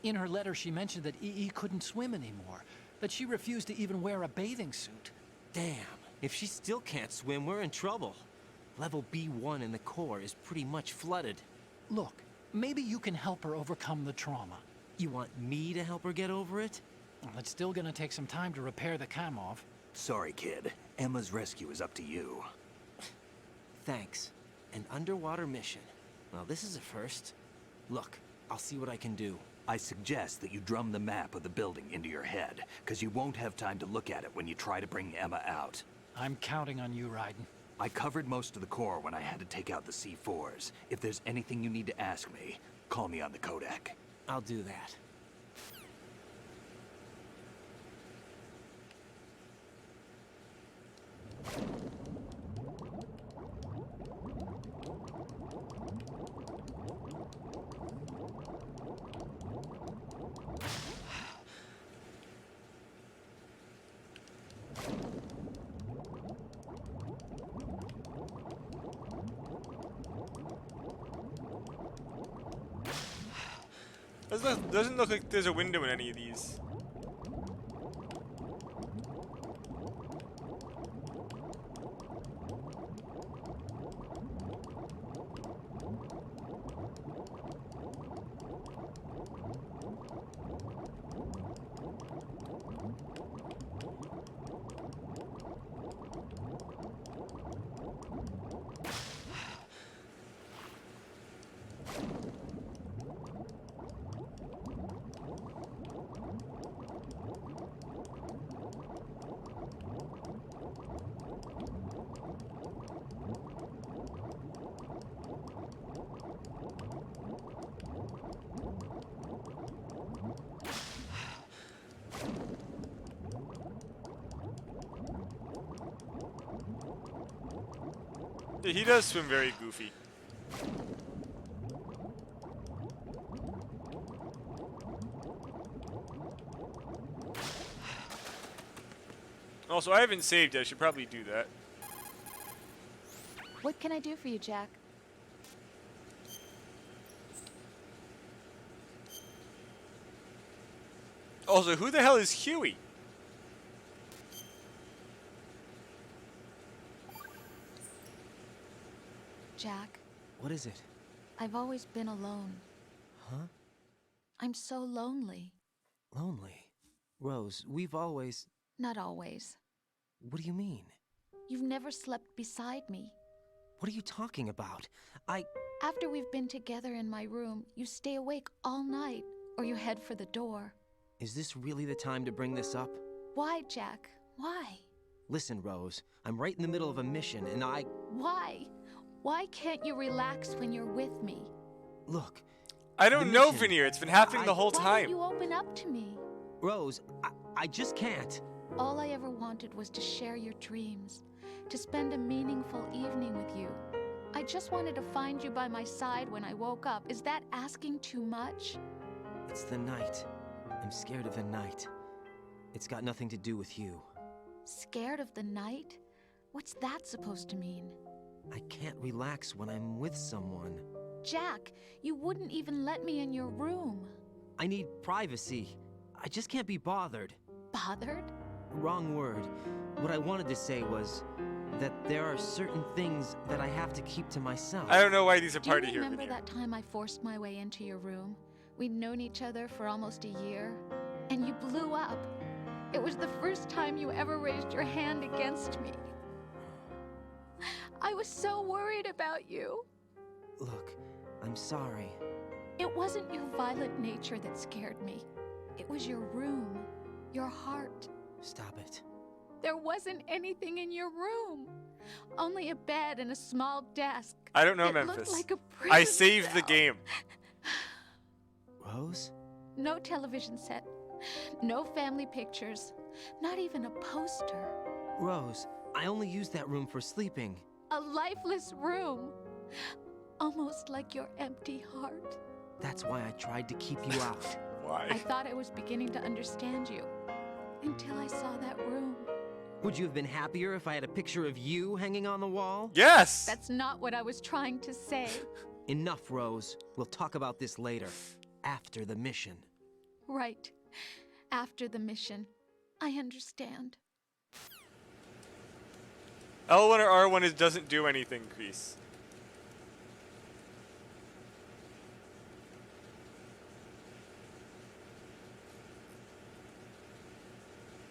In her letter, she mentioned that EE couldn't swim anymore, that she refused to even wear a bathing suit. Damn, if she still can't swim, we're in trouble. Level B1 in the core is pretty much flooded. Look, maybe you can help her overcome the trauma. You want me to help her get over it? Well, it's still gonna take some time to repair the Kamov. Sorry, kid. Emma's rescue is up to you. Thanks. An underwater mission. Well, this is a first. Look, I'll see what I can do. I suggest that you drum the map of the building into your head, because you won't have time to look at it when you try to bring Emma out. I'm counting on you, Raiden. I covered most of the core when I had to take out the C4s. If there's anything you need to ask me, call me on the Kodak. I'll do that. Doesn't look like there's a window in any of these. Yeah, he does swim very goofy. Also, I haven't saved yet. I should probably do that. What can I do for you, Jack? Also, who the hell is Huey? Jack, What is it? I've always been alone. Huh? I'm so lonely. Lonely? Rose, we've always... Not always. What do you mean? You've never slept beside me. What are you talking about? After we've been together in my room, you stay awake all night, or you head for the door. Is this really the time to bring this up? Why, Jack? Why? Listen, Rose, I'm right in the middle of a mission and Why? Why can't you relax when you're with me? Look... I don't know, Veneer. It's been happening the whole Why time. don't you open up to me? Rose, I just can't. All I ever wanted was to share your dreams, to spend a meaningful evening with you. I just wanted to find you by my side when I woke up. Is that asking too much? It's the night. I'm scared of the night. It's got nothing to do with you. Scared of the night? What's that supposed to mean? I can't relax when I'm with someone. Jack, you wouldn't even let me in your room. I need privacy. I just can't be bothered. Bothered? Wrong word. What I wanted to say was that there are certain things that I have to keep to myself. I don't know why these are Do part you of here, remember Veneer. that time I forced my way into your room? We'd known each other for almost a year, and you blew up. It was the first time you ever raised your hand against me. I was so worried about you. Look, I'm sorry. It wasn't your violent nature that scared me. It was your room, your heart. Stop it. There wasn't anything in your room. Only a bed and a small desk. I don't know, It Memphis. looked like a I prison saved the cell. game. Rose? No television set. No family pictures. Not even a poster. Rose, I only use that room for sleeping. A lifeless room. Almost like your empty heart. That's why I tried to keep you out. Why? I thought I was beginning to understand you. Until I saw that room. Would you have been happier if I had a picture of you hanging on the wall? Yes! That's not what I was trying to say. Enough, Rose. We'll talk about this later. After the mission. Right. After the mission. I understand. L1 or R1 doesn't do anything, Kreese.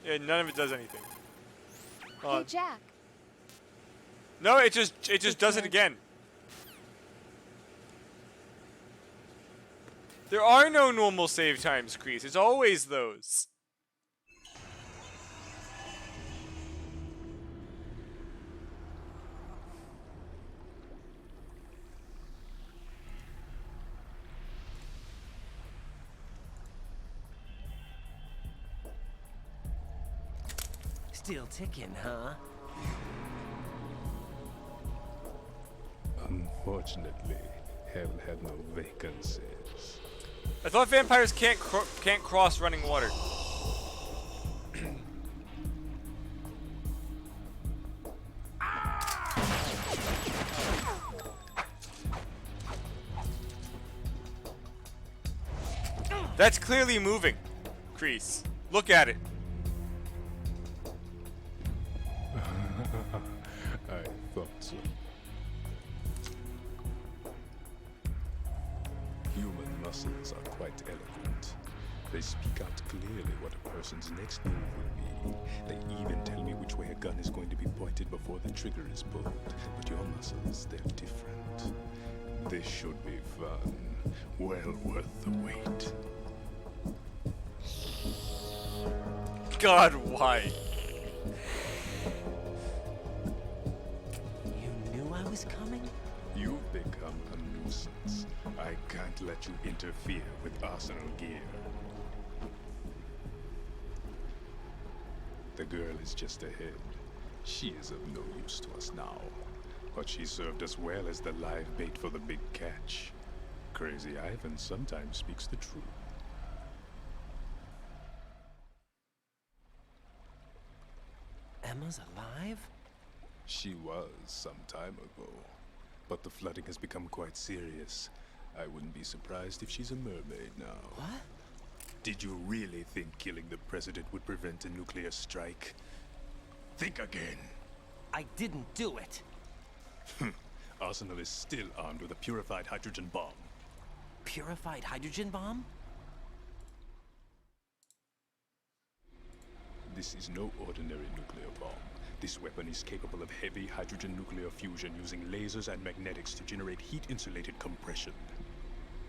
Yeah, none of it does anything. Hold Hey, on. Jack. No, it just does it again. There are no normal save times, Kreese. It's always those. Still ticking, huh? Unfortunately, Hell had no vacancies. I thought vampires can't cross running water. That's clearly moving. Kreese, look at it. I thought so. Human muscles are quite eloquent. They speak out clearly what a person's next move will be. They even tell me which way a gun is going to be pointed before the trigger is pulled. But your muscles, they're different. This should be fun. Well worth the wait. God, why? You knew I was coming? You've become a nuisance. I can't let you interfere with Arsenal gear. The girl is just ahead. She is of no use to us now. But she served us well as the live bait for the big catch. Crazy Ivan sometimes speaks the truth. Emma's alive? She was some time ago. But the flooding has become quite serious. I wouldn't be surprised if she's a mermaid now. What? Did you really think killing the president would prevent a nuclear strike? Think again. I didn't do it. Arsenal is still armed with a purified hydrogen bomb. Purified hydrogen bomb? This is no ordinary nuclear bomb. This weapon is capable of heavy hydrogen nuclear fusion using lasers and magnetics to generate heat-insulated compression.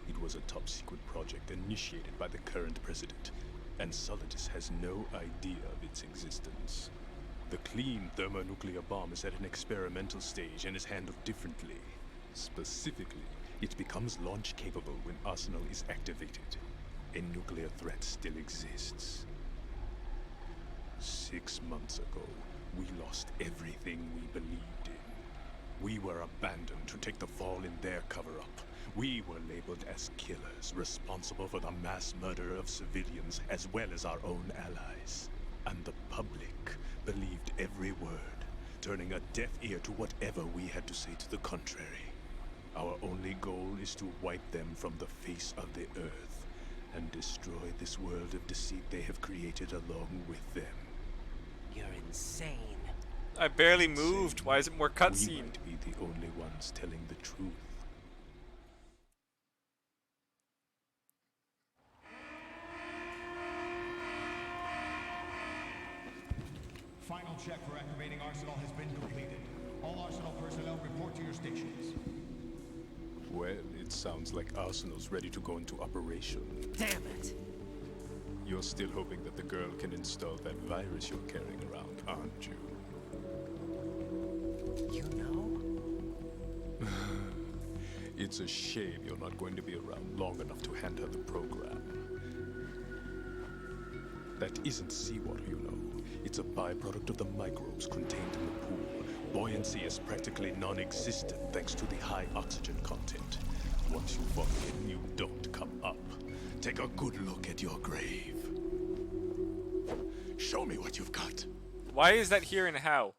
It was a top-secret project initiated by the current president, and Solidus has no idea of its existence. The clean thermonuclear bomb is at an experimental stage and is handled differently. Specifically, it becomes launch-capable when Arsenal is activated. A nuclear threat still exists. 6 months ago, we lost everything we believed in. We were abandoned to take the fall in their cover-up. We were labeled as killers, responsible for the mass murder of civilians as well as our own allies. And the public believed every word, turning a deaf ear to whatever we had to say to the contrary. Our only goal is to wipe them from the face of the earth and destroy this world of deceit they have created along with them. You're insane. I barely moved. Why is it more We cutscene? might be the only ones telling the truth. Final check for activating Arsenal has been completed. All Arsenal personnel report to your stations. Well, it sounds like Arsenal's ready to go into operation. Damn it! You're still hoping that the girl can install that virus you're carrying around, aren't you? You know? It's a shame you're not going to be around long enough to hand her the program. That isn't seawater, you know. It's a byproduct of the microbes contained in the pool. Buoyancy is practically non-existent thanks to the high oxygen content. Once you fall in, you don't come up. Take a good look at your grave. Show me what you've got. Why is that here and how?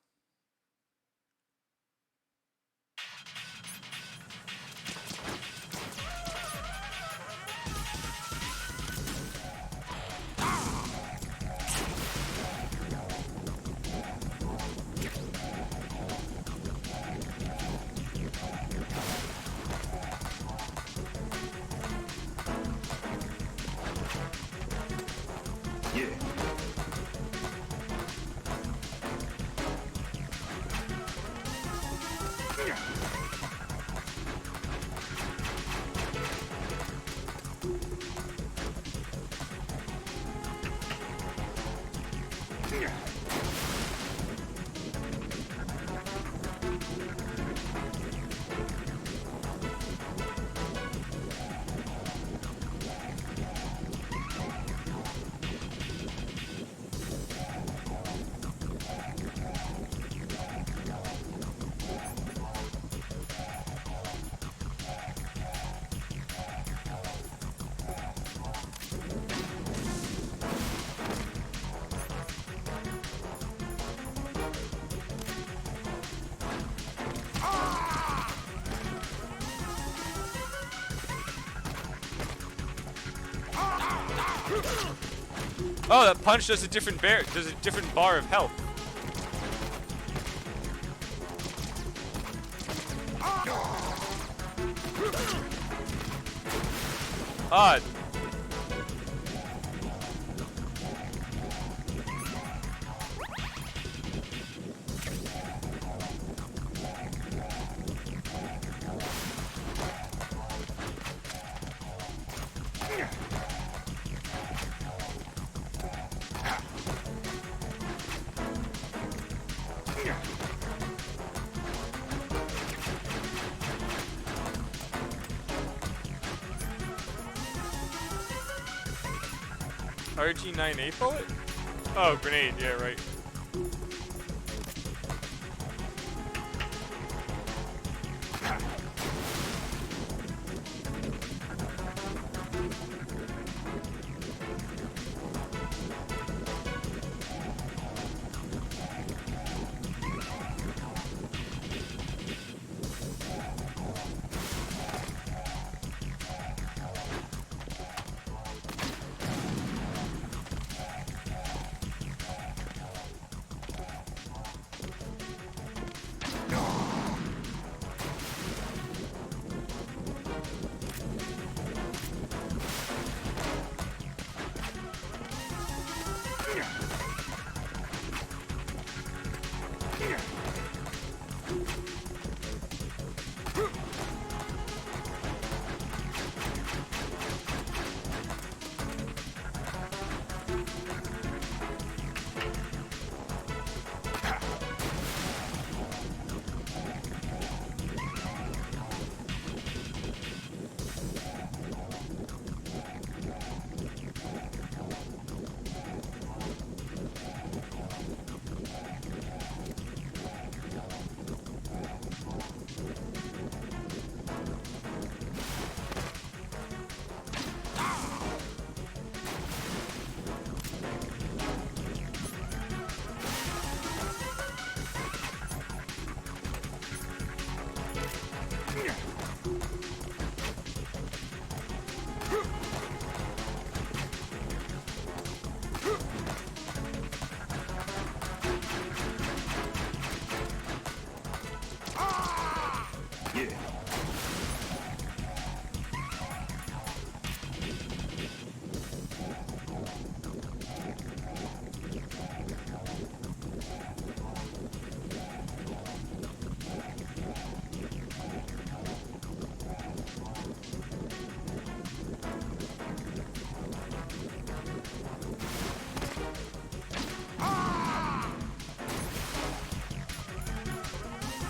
Oh, that punch does a different bar of health. Odd. RG-98 bullet? Oh, grenade, yeah, right.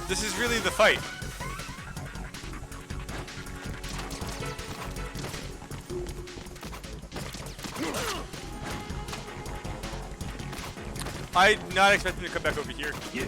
This is really the fight. I'm not expecting to come back over here. Yeah.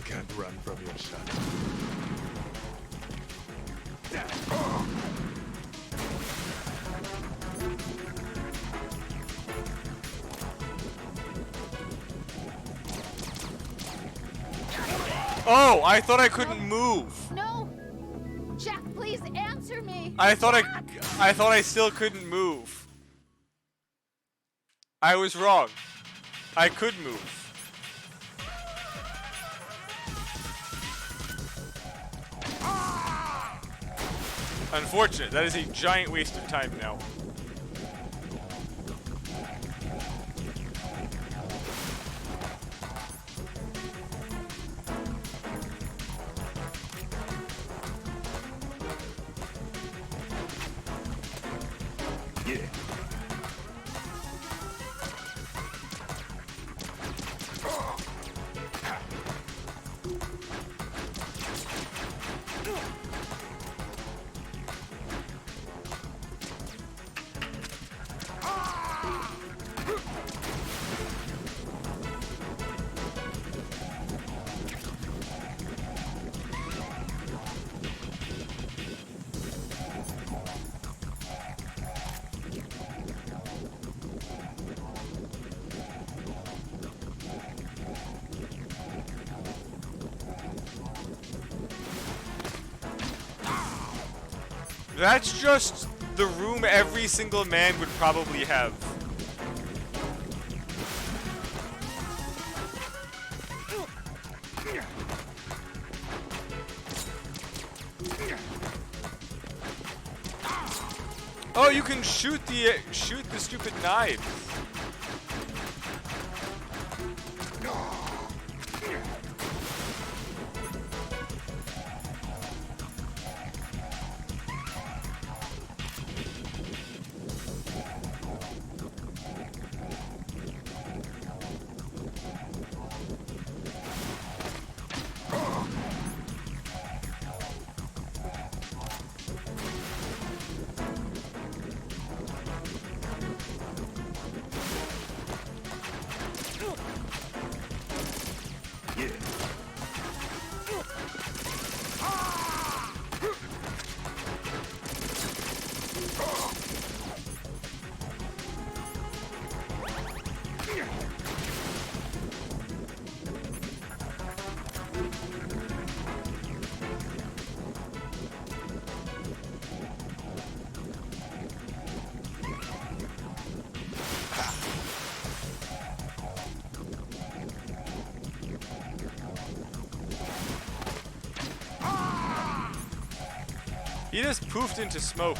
Can't run from your shadow. Oh, I thought I couldn't move. No! Jack, please answer me! I thought I still couldn't move. I was wrong. I could move. Unfortunate. That is a giant waste of time now. That's just the room every single man would probably have. Oh, you can shoot the stupid knives. He just poofed into smoke.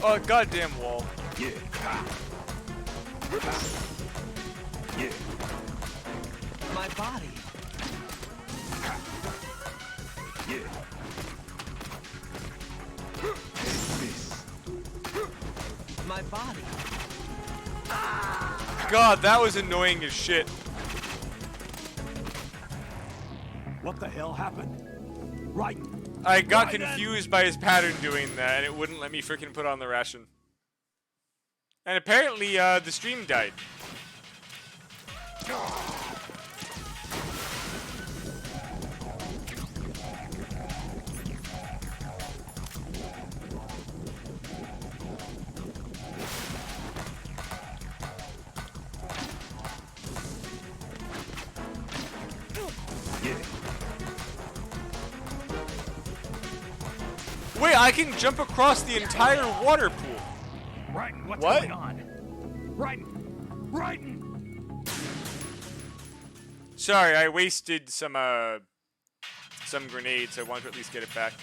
Oh, goddamn wall. Yeah. Yeah. My body. Yeah. My body. God, that was annoying as shit. What the hell happened? Right. I got confused by his pattern doing that, and it wouldn't let me freaking put on the ration. And apparently, the stream died. Wait, I can jump across the entire water pool. Right. What's What? going on? Right. Right. Sorry, I wasted some grenades. I want to at least get it back.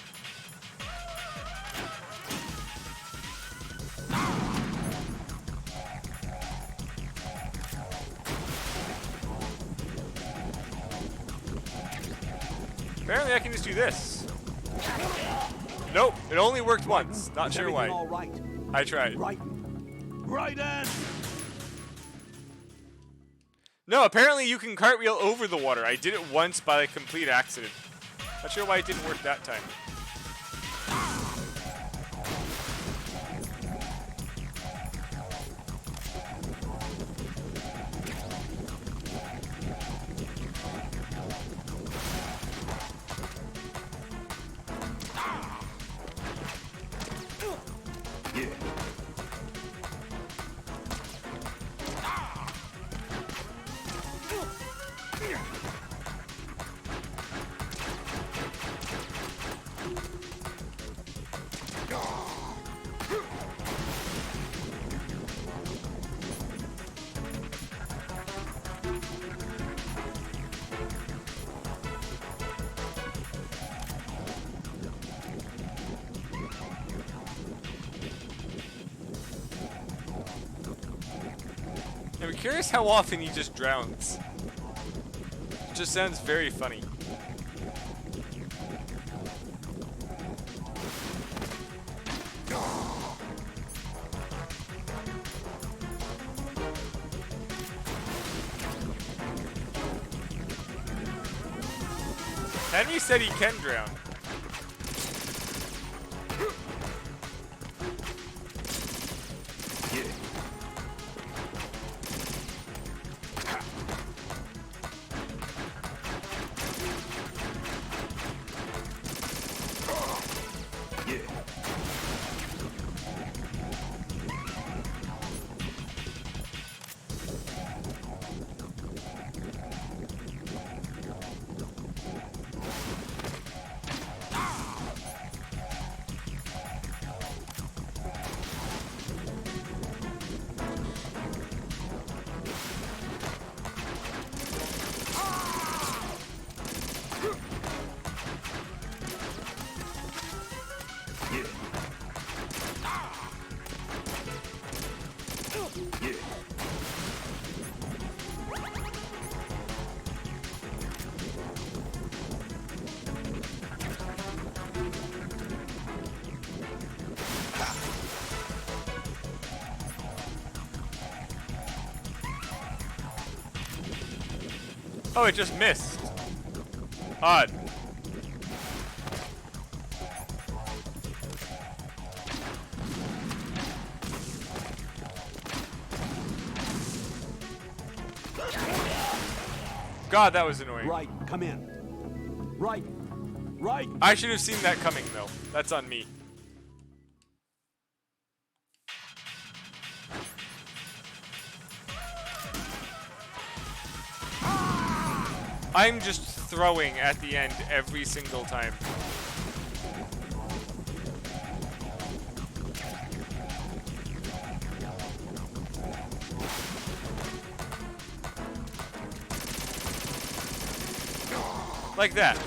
Apparently I can just do this. Nope, it only worked once. Not sure why. All right. I tried. Right. Right, Ed. No, apparently you can cartwheel over the water. I did it once by a complete accident. Not sure why it didn't work that time. I'm curious how often he just drowns. Just sounds very funny. Henry said he can drown. Oh, it just missed. Odd. God, that was annoying. Right, come in. Right. Right. I should have seen that coming, though. That's on me. I'm just throwing at the end every single time. Like that.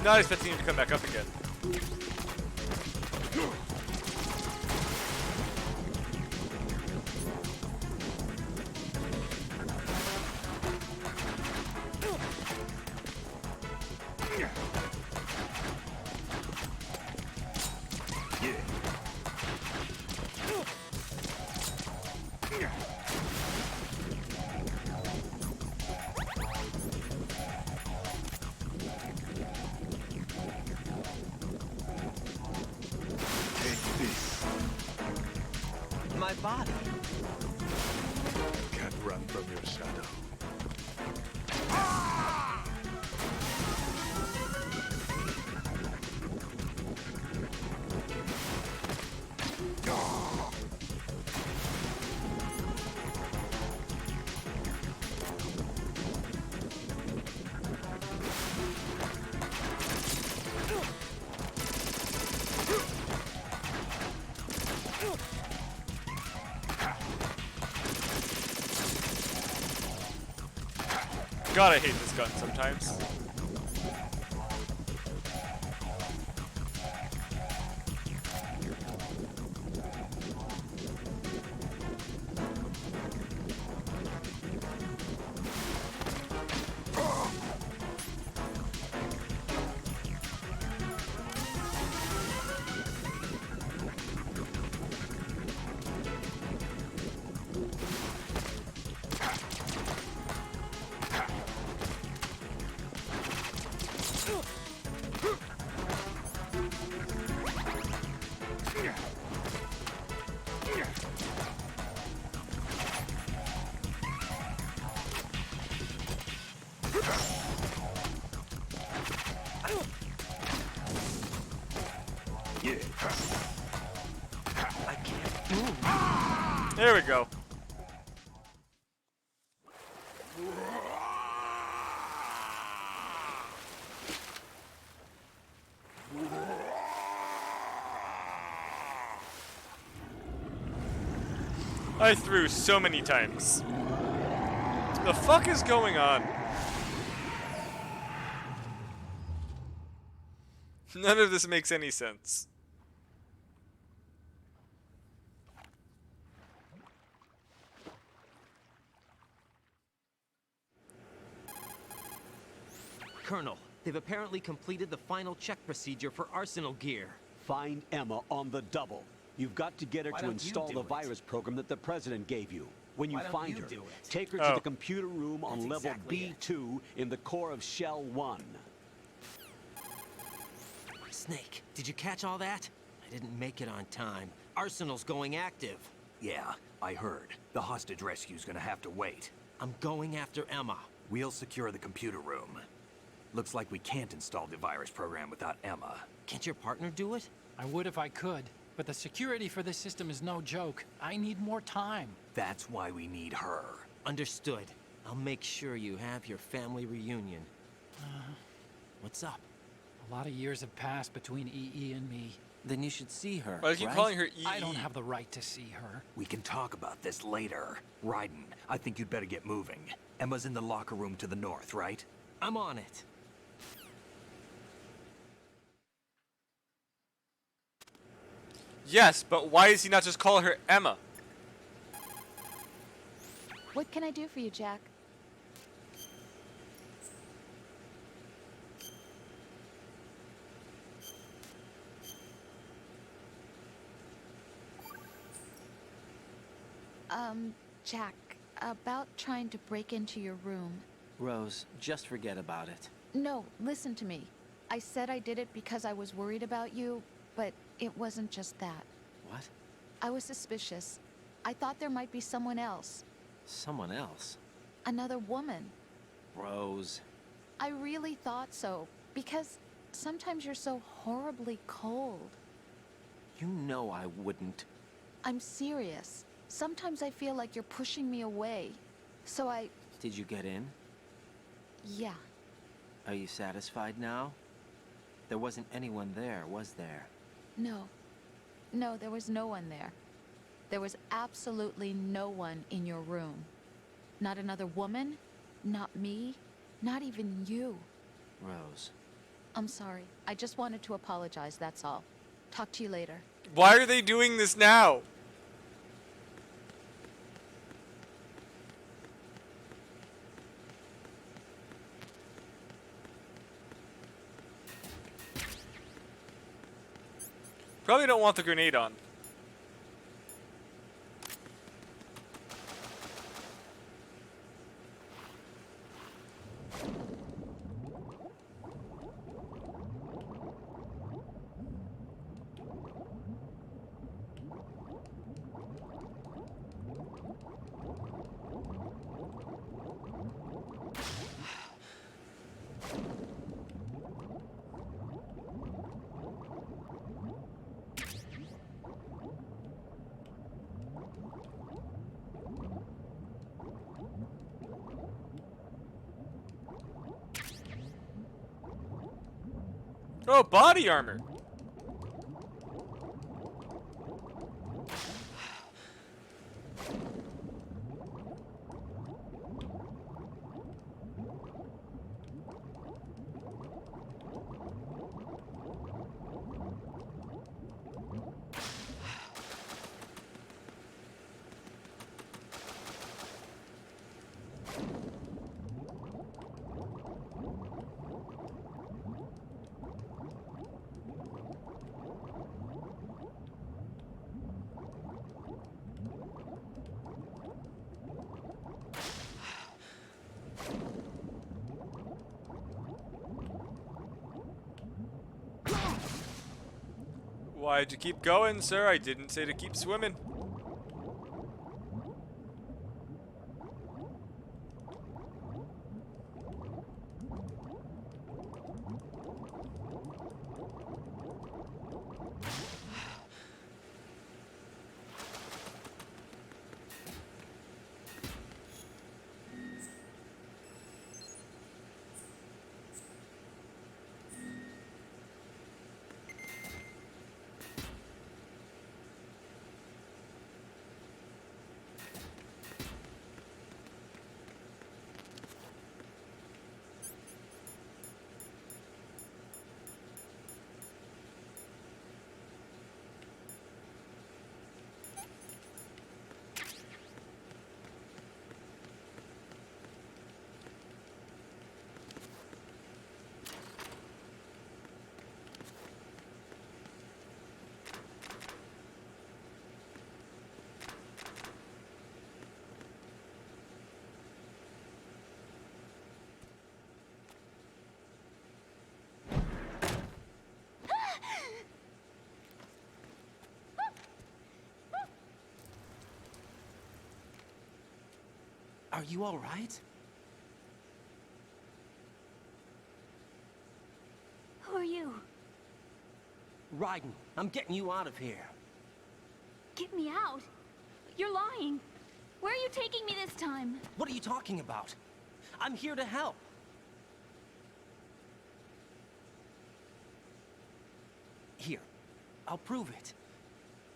Not expecting him to come back up again. My body. Can't run from your shadow. God, I hate this gun sometimes. There we go. I threw so many times. The fuck is going on? None of this makes any sense. Colonel, they've apparently completed the final check procedure for Arsenal gear. Find Emma on the double. You've got to get her Why to don't install you the do it? virus program that the President gave you. When you Why don't find you her, do it? take her Oh. to the computer room on That's level exactly it. B2 in the core of Shell 1. Snake, did you catch all that? I didn't make it on time. Arsenal's going active. Yeah, I heard. The hostage rescue's gonna have to wait. I'm going after Emma. We'll secure the computer room. Looks like we can't install the virus program without Emma. Can't your partner do it? I would if I could, but the security for this system is no joke. I need more time. That's why we need her. Understood. I'll make sure you have your family reunion. What's up? A lot of years have passed between EE and me. Then you should see her. Why do you keep right? calling her EE? I don't have the right to see her. We can talk about this later. Raiden, I think you'd better get moving. Emma's in the locker room to the north, right? I'm on it. Yes, but why does he not just call her Emma? What can I do for you, Jack? Jack, about trying to break into your room. Rose, just forget about it. No, listen to me. I said I did it because I was worried about you, but it wasn't just that. What? I was suspicious. I thought there might be someone else. Someone else? Another woman. Rose. I really thought so, because sometimes you're so horribly cold. You know I wouldn't. I'm serious. Sometimes I feel like you're pushing me away. So Did you get in? yeah. Are you satisfied now? There wasn't anyone there, was there? No. No, there was no one there. There was absolutely no one in your room. Not another woman, not me, not even you. Rose. I'm sorry. I just wanted to apologize, that's all. Talk to you later. Why are they doing this now? Probably don't want the grenade on. Oh, body armor. Why'd you keep going, sir? I didn't say to keep swimming. Are you all right? Who are you? Raiden, I'm getting you out of here. Get me out? You're lying. Where are you taking me this time? What are you talking about? I'm here to help. Here, I'll prove it.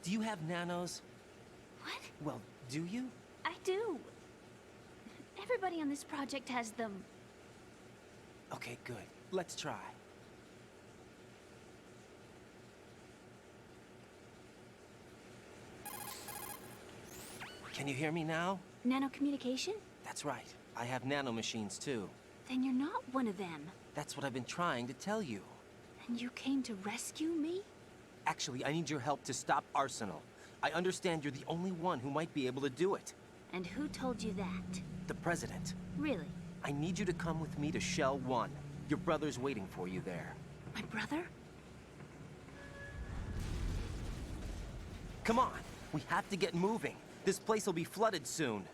Do you have nanos? What? Well, do you? I do. Everybody on this project has them. Okay, good. Let's try. Can you hear me now? Nanocommunication? That's right. I have nanomachines too. Then you're not one of them. That's what I've been trying to tell you. And you came to rescue me? Actually, I need your help to stop Arsenal. I understand you're the only one who might be able to do it. And who told you that? The President. Really? I need you to come with me to Shell 1. Your brother's waiting for you there. My brother? Come on! We have to get moving. This place will be flooded soon.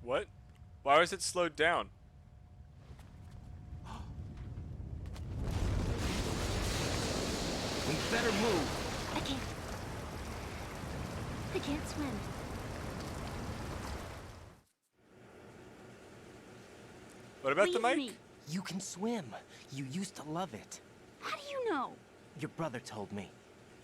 What? Why was it slowed down? We better move. I can't. I can't swim. What about the Leave mic? me. You can swim. You used to love it. How do you know? Your brother told me.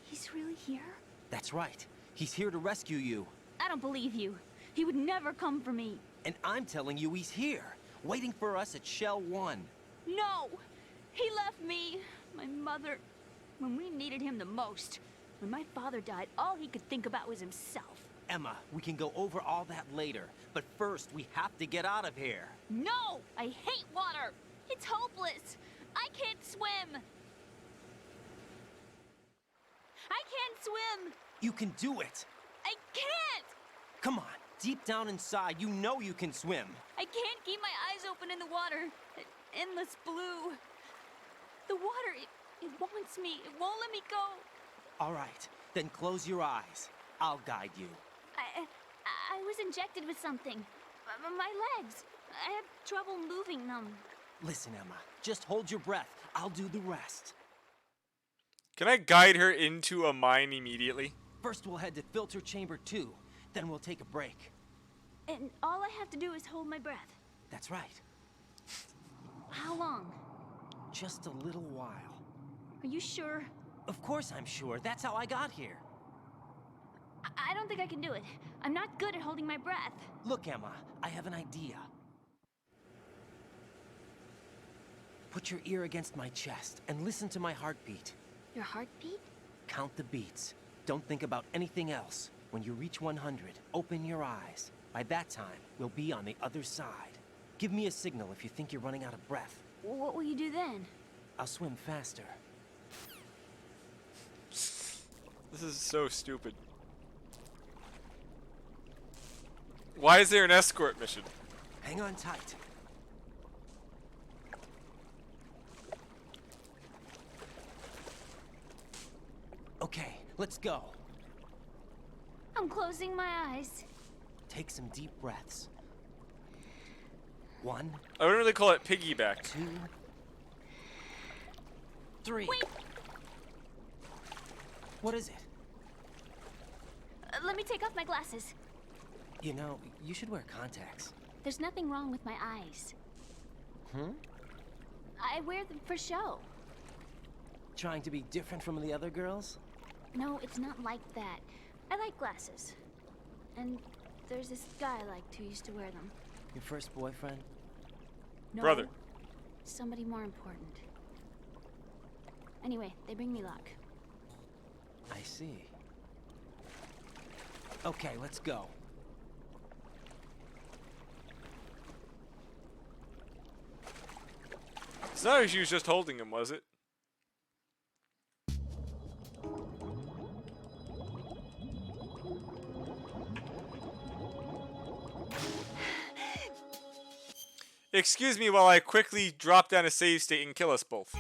He's really here? That's right. He's here to rescue you. I don't believe you. He would never come for me. And I'm telling you he's here, waiting for us at Shell 1. No! He left me, my mother, when we needed him the most. When my father died, all he could think about was himself. Emma, we can go over all that later, but first we have to get out of here. No! I hate water! It's hopeless! I can't swim! I can't swim! You can do it! I can't! Come on, deep down inside, you know you can swim. I can't keep my eyes open in the water. Endless blue. The water, it wants me. It won't let me go. All right, then close your eyes. I'll guide you. I was injected with something. My legs. I have trouble moving them. Listen, Emma, just hold your breath. I'll do the rest. Can I guide her into a mine immediately? First we'll head to Filter Chamber 2, then we'll take a break. And all I have to do is hold my breath. That's right. How long? Just a little while. Are you sure? Of course I'm sure. That's how I got here. I don't think I can do it. I'm not good at holding my breath. Look, Emma, I have an idea. Put your ear against my chest and listen to my heartbeat. Your heartbeat? Count the beats. Don't think about anything else. When you reach 100, open your eyes. By that time, we'll be on the other side. Give me a signal if you think you're running out of breath. What will you do then? I'll swim faster. This is so stupid. Why is there an escort mission? Hang on tight. Okay, let's go. I'm closing my eyes. Take some deep breaths. 1, I wouldn't really call it piggyback. 2, 3. Wait. What is it? Let me take off my glasses. You know, you should wear contacts. There's nothing wrong with my eyes. Hmm? I wear them for show. Trying to be different from the other girls? No, it's not like that. I like glasses. And there's this guy I liked who used to wear them. Your first boyfriend? No, Brother. Somebody more important. Anyway, they bring me luck. I see. Okay, let's go. It's not like she was just holding him, was it? Excuse me while I quickly drop down a save state and kill us both.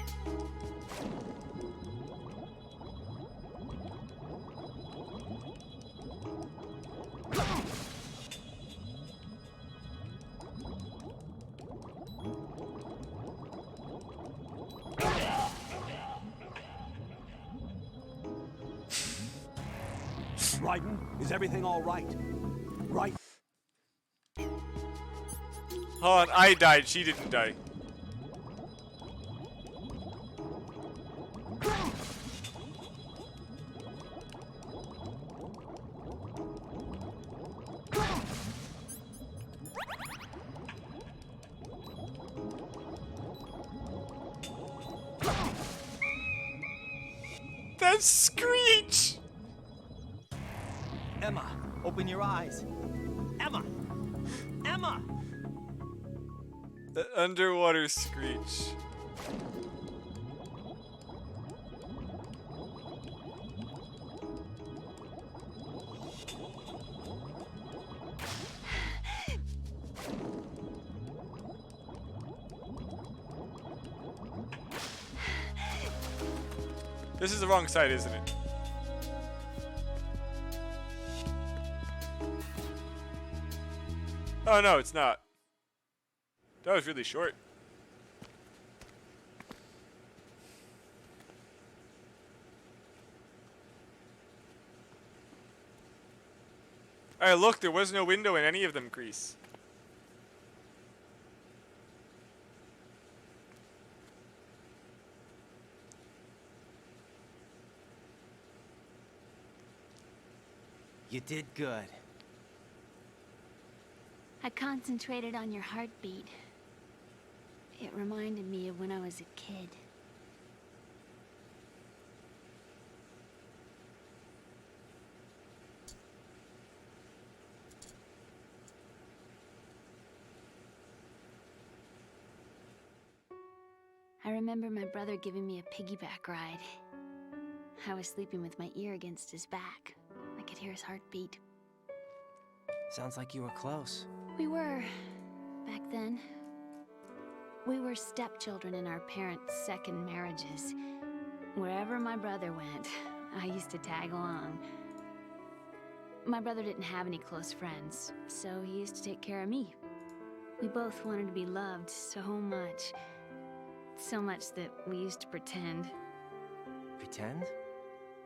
Raiden, is everything all right? Right. Hold on, I died. She didn't die. That's Screech! Emma, open your eyes. Emma! Emma! The underwater Screech. This is the wrong side, isn't it? Oh no, it's not. That was really short. Alright, look, there was no window in any of them, Grease. You did good. I concentrated on your heartbeat. It reminded me of when I was a kid. I remember my brother giving me a piggyback ride. I was sleeping with my ear against his back. I could hear his heartbeat. Sounds like you were close. We were, back then. We were stepchildren in our parents' second marriages. Wherever my brother went, I used to tag along. My brother didn't have any close friends, so he used to take care of me. We both wanted to be loved so much. So much that we used to pretend. Pretend?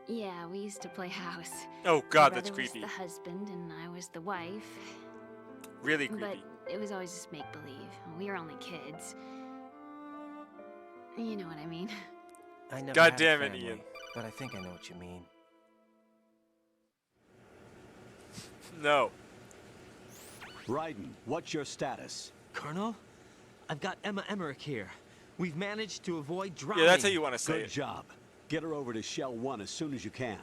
Yeah, we used to play house. Oh god, that's My brother creepy. was the husband and I was the wife. Really creepy. But it was always just make-believe. We were only kids. You know what I mean. I never God had a damn it, family, Ian. But I think I know what you mean. No. Raiden, what's your status? Colonel? I've got Emma Emmerich here. We've managed to avoid drowning. Yeah, that's how you want to say Good it. job. Get her over to Shell 1 as soon as you can.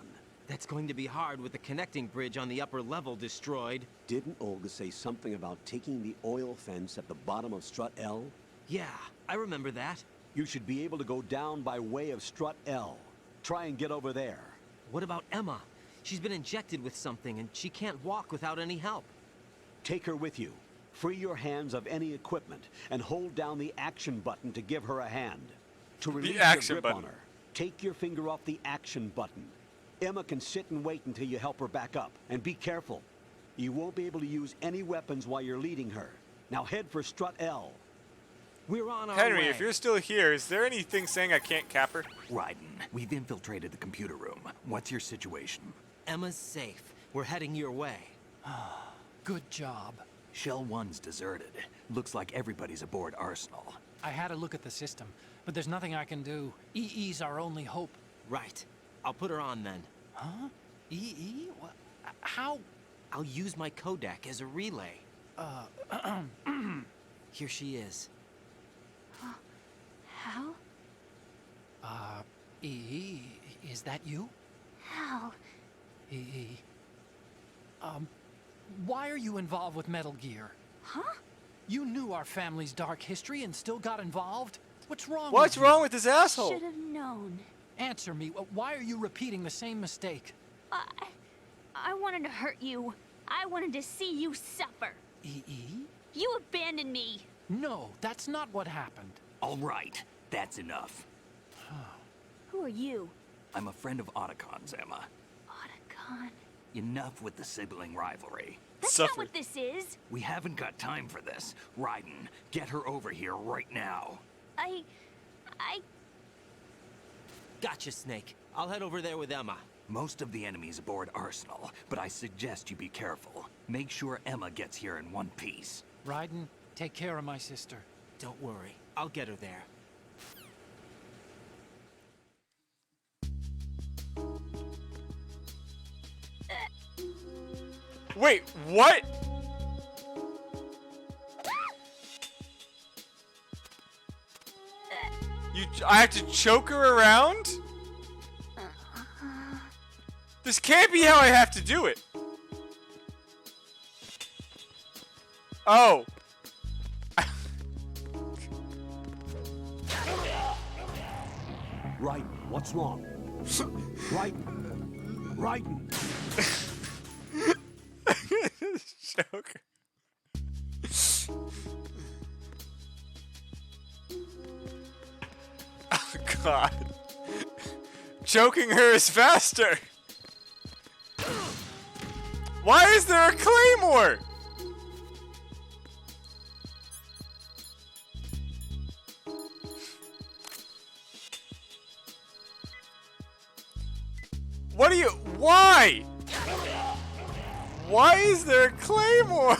That's going to be hard with the connecting bridge on the upper level destroyed. Didn't Olga say something about taking the oil fence at the bottom of Strut L? Yeah, I remember that. You should be able to go down by way of Strut L. Try and get over there. What about Emma? She's been injected with something, and she can't walk without any help. Take her with you. Free your hands of any equipment, and hold down the action button to give her a hand. To release your action grip button. on her, take your finger off the action button. Emma can sit and wait until you help her back up. And be careful. You won't be able to use any weapons while you're leading her. Now head for Strut L. We're on our Henry, way. if you're still here, is there anything saying I can't cap her? Raiden, we've infiltrated the computer room. What's your situation? Emma's safe. We're heading your way. Good job. Shell 1's deserted. Looks like everybody's aboard Arsenal. I had a look at the system, but there's nothing I can do. EE's our only hope. Right. I'll put her on then. Huh? EE? What? How? I'll use my Kodak as a relay. Here she is. Hal? EE, is that you? Hal? EE. Why are you involved with Metal Gear? Huh? You knew our family's dark history and still got involved? What's wrong What's with you? wrong with this asshole? Should have known. Answer me. Why are you repeating the same mistake? I wanted to hurt you. I wanted to see you suffer. EE? You abandoned me. No, that's not what happened. All right, that's enough. Who are you? I'm a friend of Otacon's, Emma. Otacon. Enough with the sibling rivalry. That's not what this is. We haven't got time for this. Raiden, get her over here right now. I... Gotcha, Snake. I'll head over there with Emma. Most of the enemy's aboard Arsenal, but I suggest you be careful. Make sure Emma gets here in one piece. Raiden, take care of my sister. Don't worry. I'll get her there. Wait, what? I have to choke her around? This can't be how I have to do it. Oh. Raiden, what's wrong? Raiden. Raiden. Choke. Oh God. Choking her is faster. Why is there a claymore? What are you? Why? Why is there a claymore?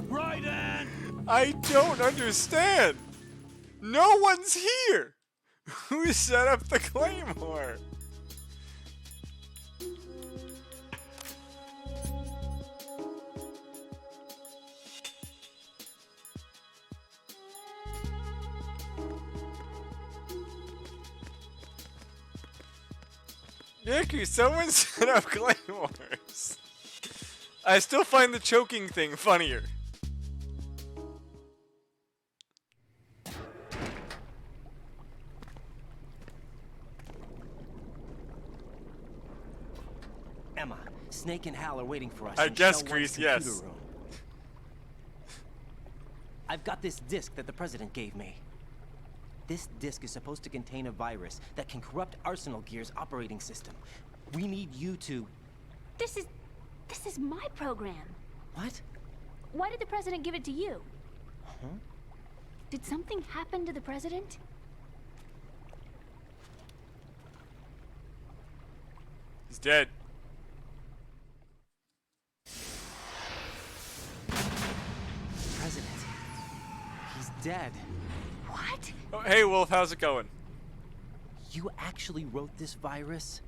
Raiden! I don't understand. No one's here. Who set up the claymore? Yaku, someone set up claymores. I still find the choking thing funnier. Emma, Snake and Hal are waiting for us. I in guess, Shell 1's Grease, computer yes. room. I've got this disc that the President gave me. This disc is supposed to contain a virus that can corrupt Arsenal Gear's operating system. We need you to... This is my program. What? Why did the President give it to you? Huh? Did something happen to the President? He's dead. President. He's dead. What? Oh, hey, Wolf, how's it going? You actually wrote this virus?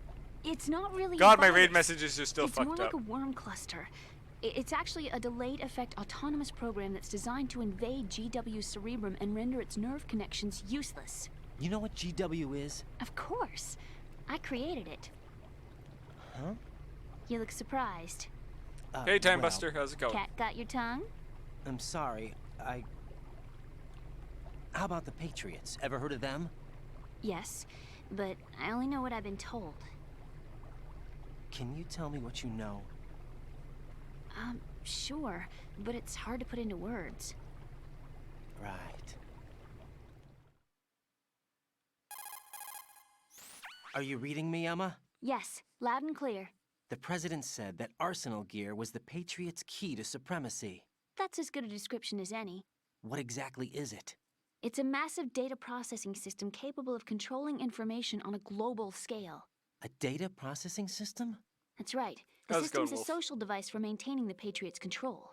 It's not really God, a my virus. raid messages are still It's fucked more up. like a worm cluster. It's actually a delayed effect autonomous program that's designed to invade GW's cerebrum and render its nerve connections useless. You know what GW is? Of course. I created it. Huh? You look surprised. Hey, Time well, Buster, how's it going? Cat got your tongue? I'm sorry. How about the Patriots? Ever heard of them? Yes, but I only know what I've been told. Can you tell me what you know? Sure, but it's hard to put into words. Right. Are you reading me, Emma? Yes, loud and clear. The President said that Arsenal gear was the Patriots' key to supremacy. That's as good a description as any. What exactly is it? It's a massive data processing system capable of controlling information on a global scale. A data processing system? That's right. The How's it system's going, a Wolf? social device for maintaining the Patriots' control.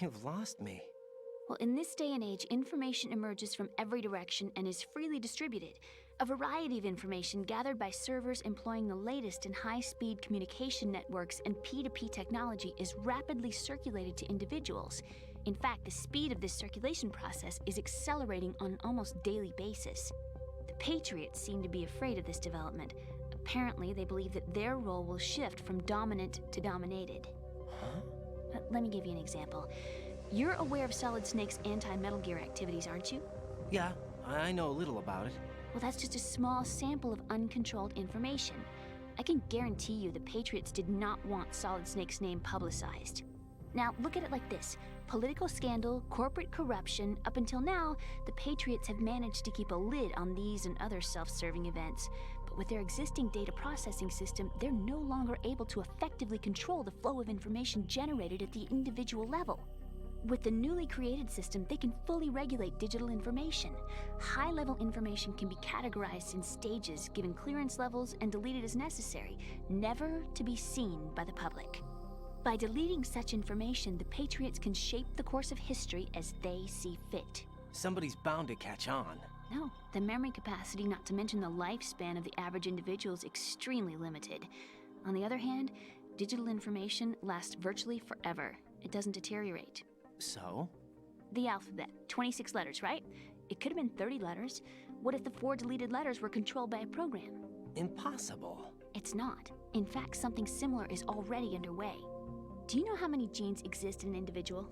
You've lost me. Well, in this day and age, information emerges from every direction and is freely distributed. A variety of information gathered by servers employing the latest in high-speed communication networks and P2P technology is rapidly circulated to individuals. In fact, the speed of this circulation process is accelerating on an almost daily basis. The Patriots seem to be afraid of this development. Apparently, they believe that their role will shift from dominant to dominated. Huh? Let me give you an example. You're aware of Solid Snake's anti-Metal Gear activities, aren't you? Yeah, I know a little about it. Well, that's just a small sample of uncontrolled information. I can guarantee you the Patriots did not want Solid Snake's name publicized. Now, look at it like this. Political scandal, corporate corruption, up until now, the Patriots have managed to keep a lid on these and other self-serving events. But with their existing data processing system, they're no longer able to effectively control the flow of information generated at the individual level. With the newly created system, they can fully regulate digital information. High-level information can be categorized in stages, given clearance levels, and deleted as necessary, never to be seen by the public. By deleting such information, the Patriots can shape the course of history as they see fit. Somebody's bound to catch on. No, the memory capacity, not to mention the lifespan of the average individual, is extremely limited. On the other hand, digital information lasts virtually forever. It doesn't deteriorate. So? The alphabet, 26 letters, right? It could have been 30 letters. What if the 4 deleted letters were controlled by a program? Impossible. It's not. In fact, something similar is already underway. Do you know how many genes exist in an individual?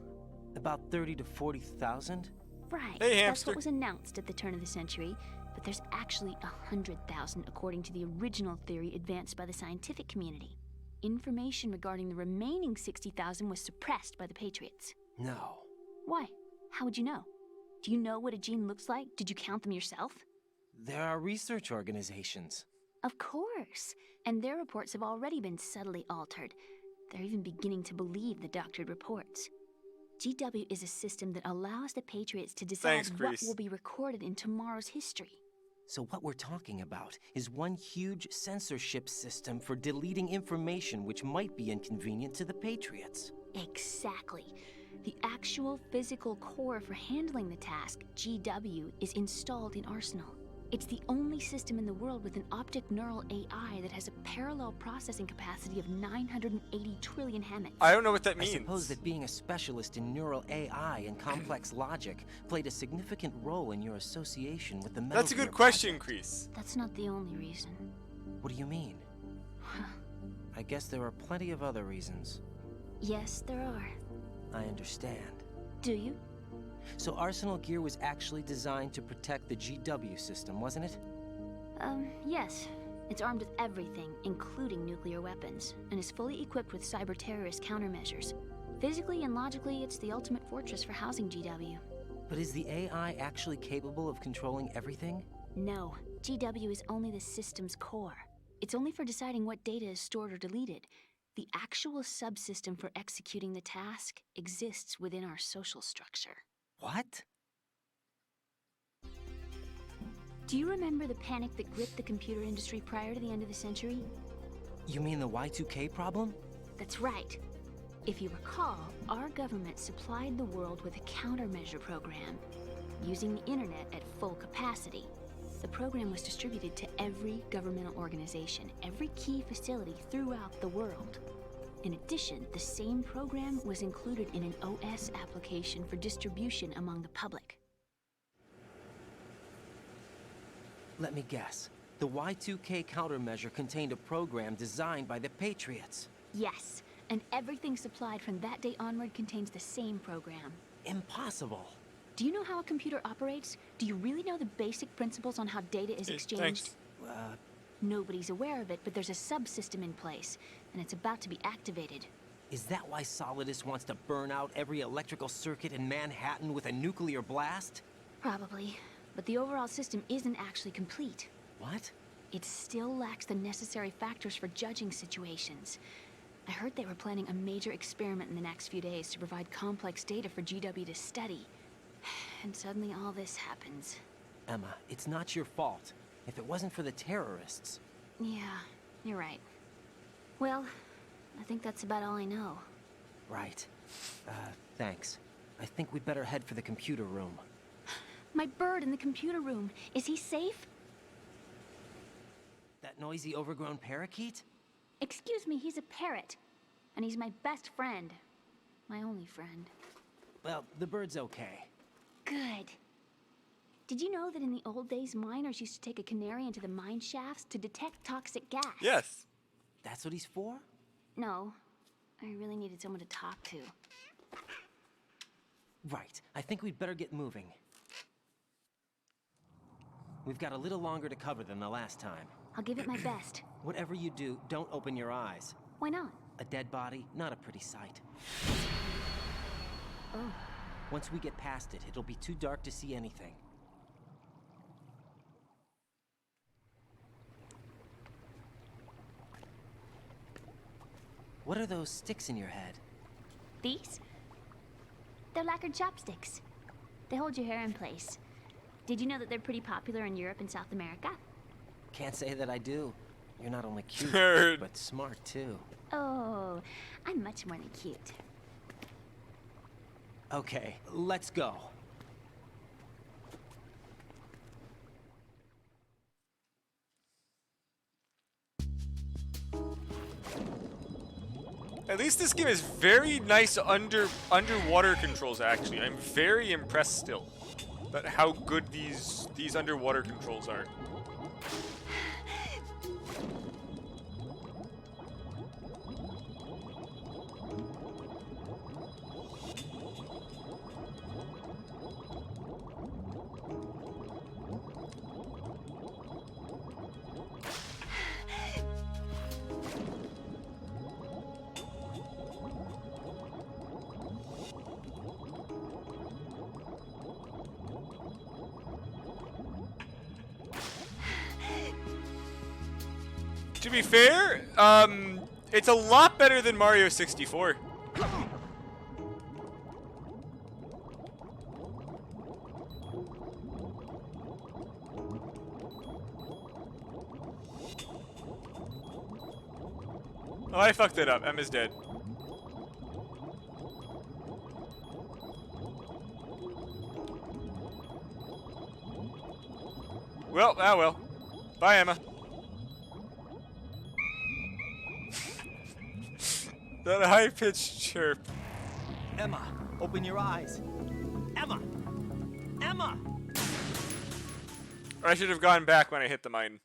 About 30 to 40,000? Right. Hey, That's hamster. what was announced at the turn of the century, but there's actually 100,000 according to the original theory advanced by the scientific community. Information regarding the remaining 60,000 was suppressed by the Patriots. No. Why? How would you know? Do you know what a gene looks like? Did you count them yourself? There are research organizations. Of course. And their reports have already been subtly altered. They're even beginning to believe the doctored reports. GW is a system that allows the Patriots to decide Thanks, what Chris. will be recorded in tomorrow's history. So what we're talking about is one huge censorship system for deleting information which might be inconvenient to the Patriots. Exactly. The actual physical core for handling the task, GW, is installed in Arsenal. It's the only system in the world with an optic neural AI that has a parallel processing capacity of 980 trillion hammocks. I don't know what that means. I suppose that being a specialist in neural AI and complex logic played a significant role in your association with the Metal That's a Gear good question, project. Kreese. That's not the only reason. What do you mean? I guess there are plenty of other reasons. Yes, there are. I understand. Do you? So Arsenal Gear was actually designed to protect the GW system, wasn't it? Yes. It's armed with everything, including nuclear weapons, and is fully equipped with cyber-terrorist countermeasures. Physically and logically, it's the ultimate fortress for housing GW. But is the AI actually capable of controlling everything? No, GW is only the system's core. It's only for deciding what data is stored or deleted. The actual subsystem for executing the task exists within our social structure. What? Do you remember the panic that gripped the computer industry prior to the end of the century? You mean the Y2K problem? That's right. If you recall, our government supplied the world with a countermeasure program, using the internet at full capacity. The program was distributed to every governmental organization, every key facility throughout the world. In addition, the same program was included in an OS application for distribution among the public. Let me guess. The Y2K countermeasure contained a program designed by the Patriots. Yes, and everything supplied from that day onward contains the same program. Impossible. Do you know how a computer operates? Do you really know the basic principles on how data is exchanged? Thanks. Nobody's aware of it, but there's a subsystem in place, and it's about to be activated. Is that why Solidus wants to burn out every electrical circuit in Manhattan with a nuclear blast? Probably, but the overall system isn't actually complete. What? It still lacks the necessary factors for judging situations. I heard they were planning a major experiment in the next few days to provide complex data for GW to study. And suddenly all this happens. Emma, it's not your fault. If it wasn't for the terrorists... Yeah, you're right. Well, I think that's about all I know. Right. Thanks. I think we'd better head for the computer room. My bird in the computer room. Is he safe? That noisy, overgrown parakeet? Excuse me, he's a parrot. And he's my best friend. My only friend. Well, the bird's okay. Good. Did you know that in the old days, miners used to take a canary into the mine shafts to detect toxic gas? Yes. That's what he's for? No. I really needed someone to talk to. Right. I think we'd better get moving. We've got a little longer to cover than the last time. I'll give it my best. Whatever you do, don't open your eyes. Why not? A dead body, not a pretty sight. Oh. Once we get past it, it'll be too dark to see anything. What are those sticks in your head? These? They're lacquered chopsticks. They hold your hair in place. Did you know that they're pretty popular in Europe and South America? Can't say that I do. You're not only cute, Nerd. but smart too. Oh, I'm much more than cute. Okay, let's go. At least this game has very nice underwater controls, actually. I'm very impressed still about how good these underwater controls are. To be fair, it's a lot better than Mario 64. Oh, I fucked it up. Emma's dead. Well, ah well. Bye, Emma. That high-pitched chirp. Emma, open your eyes. Emma! Emma! Or I should have gone back when I hit the mine.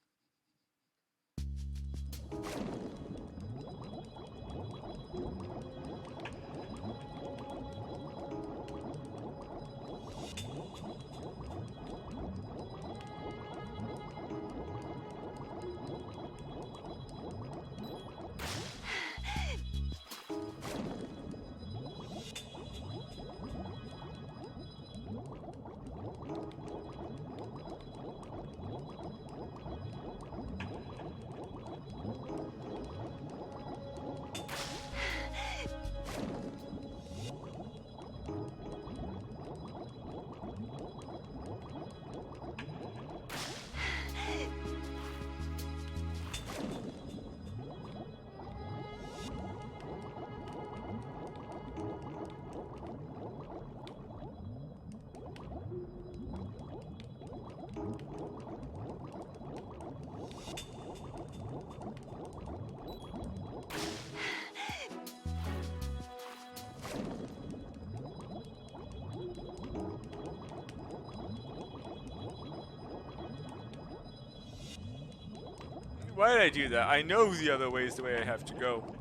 Why did I do that? I know the other way is the way I have to go.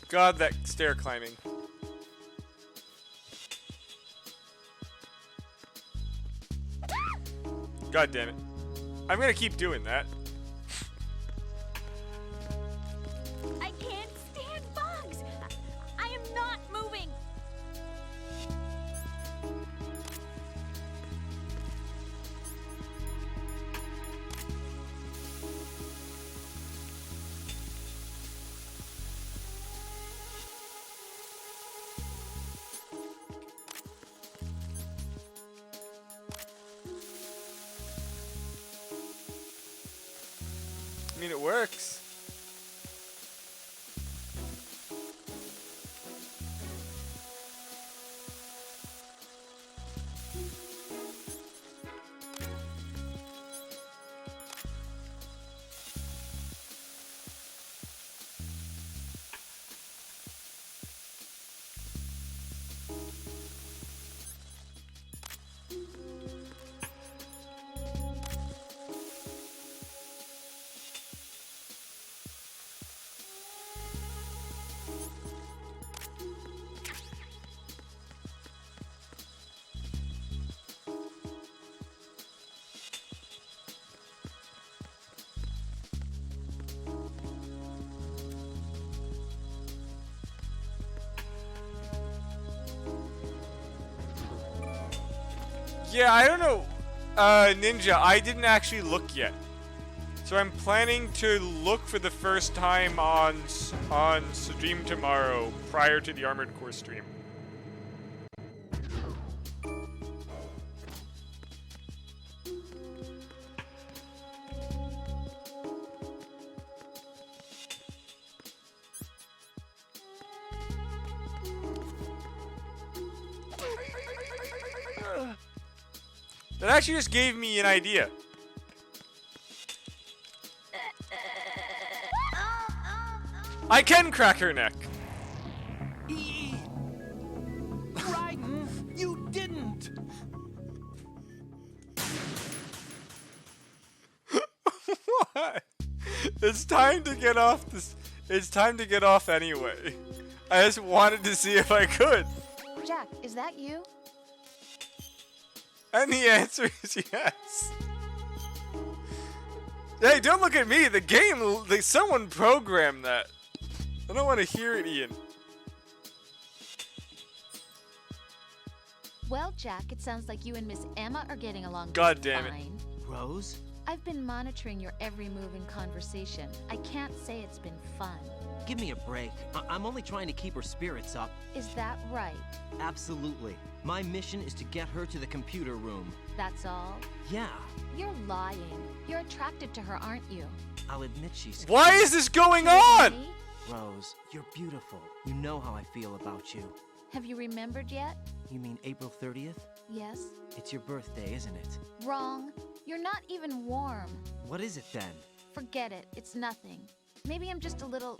God, that stair climbing. God damn it. I'm gonna keep doing that. I can't stand bugs! I am not moving! I mean, it works. Yeah, I don't know, Ninja, I didn't actually look yet. So I'm planning to look for the first time on stream tomorrow, prior to the Armored Core stream. That actually just gave me an idea. I can crack her neck. Raiden, you didn't. What? It's time to get off this. It's time to get off anyway. I just wanted to see if I could. Jack, is that you? And the answer is yes. Hey, don't look at me. The game, someone programmed that. I don't want to hear it, Ian. Well, Jack, it sounds like you and Miss Emma are getting along God damn it. fine. Rose? I've been monitoring your every move in conversation. I can't say it's been fun. Give me a break. I'm only trying to keep her spirits up. Is that right? Absolutely. My mission is to get her to the computer room. That's all? Yeah. You're lying. You're attracted to her, aren't you? I'll admit she's... Why is this going on? Me? Rose, you're beautiful. You know how I feel about you. Have you remembered yet? You mean April 30th? Yes? It's your birthday, isn't it? Wrong. You're not even warm. What is it then? Forget it. It's nothing. Maybe I'm just a little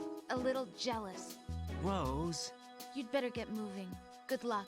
jealous. Rose? You'd better get moving. Good luck.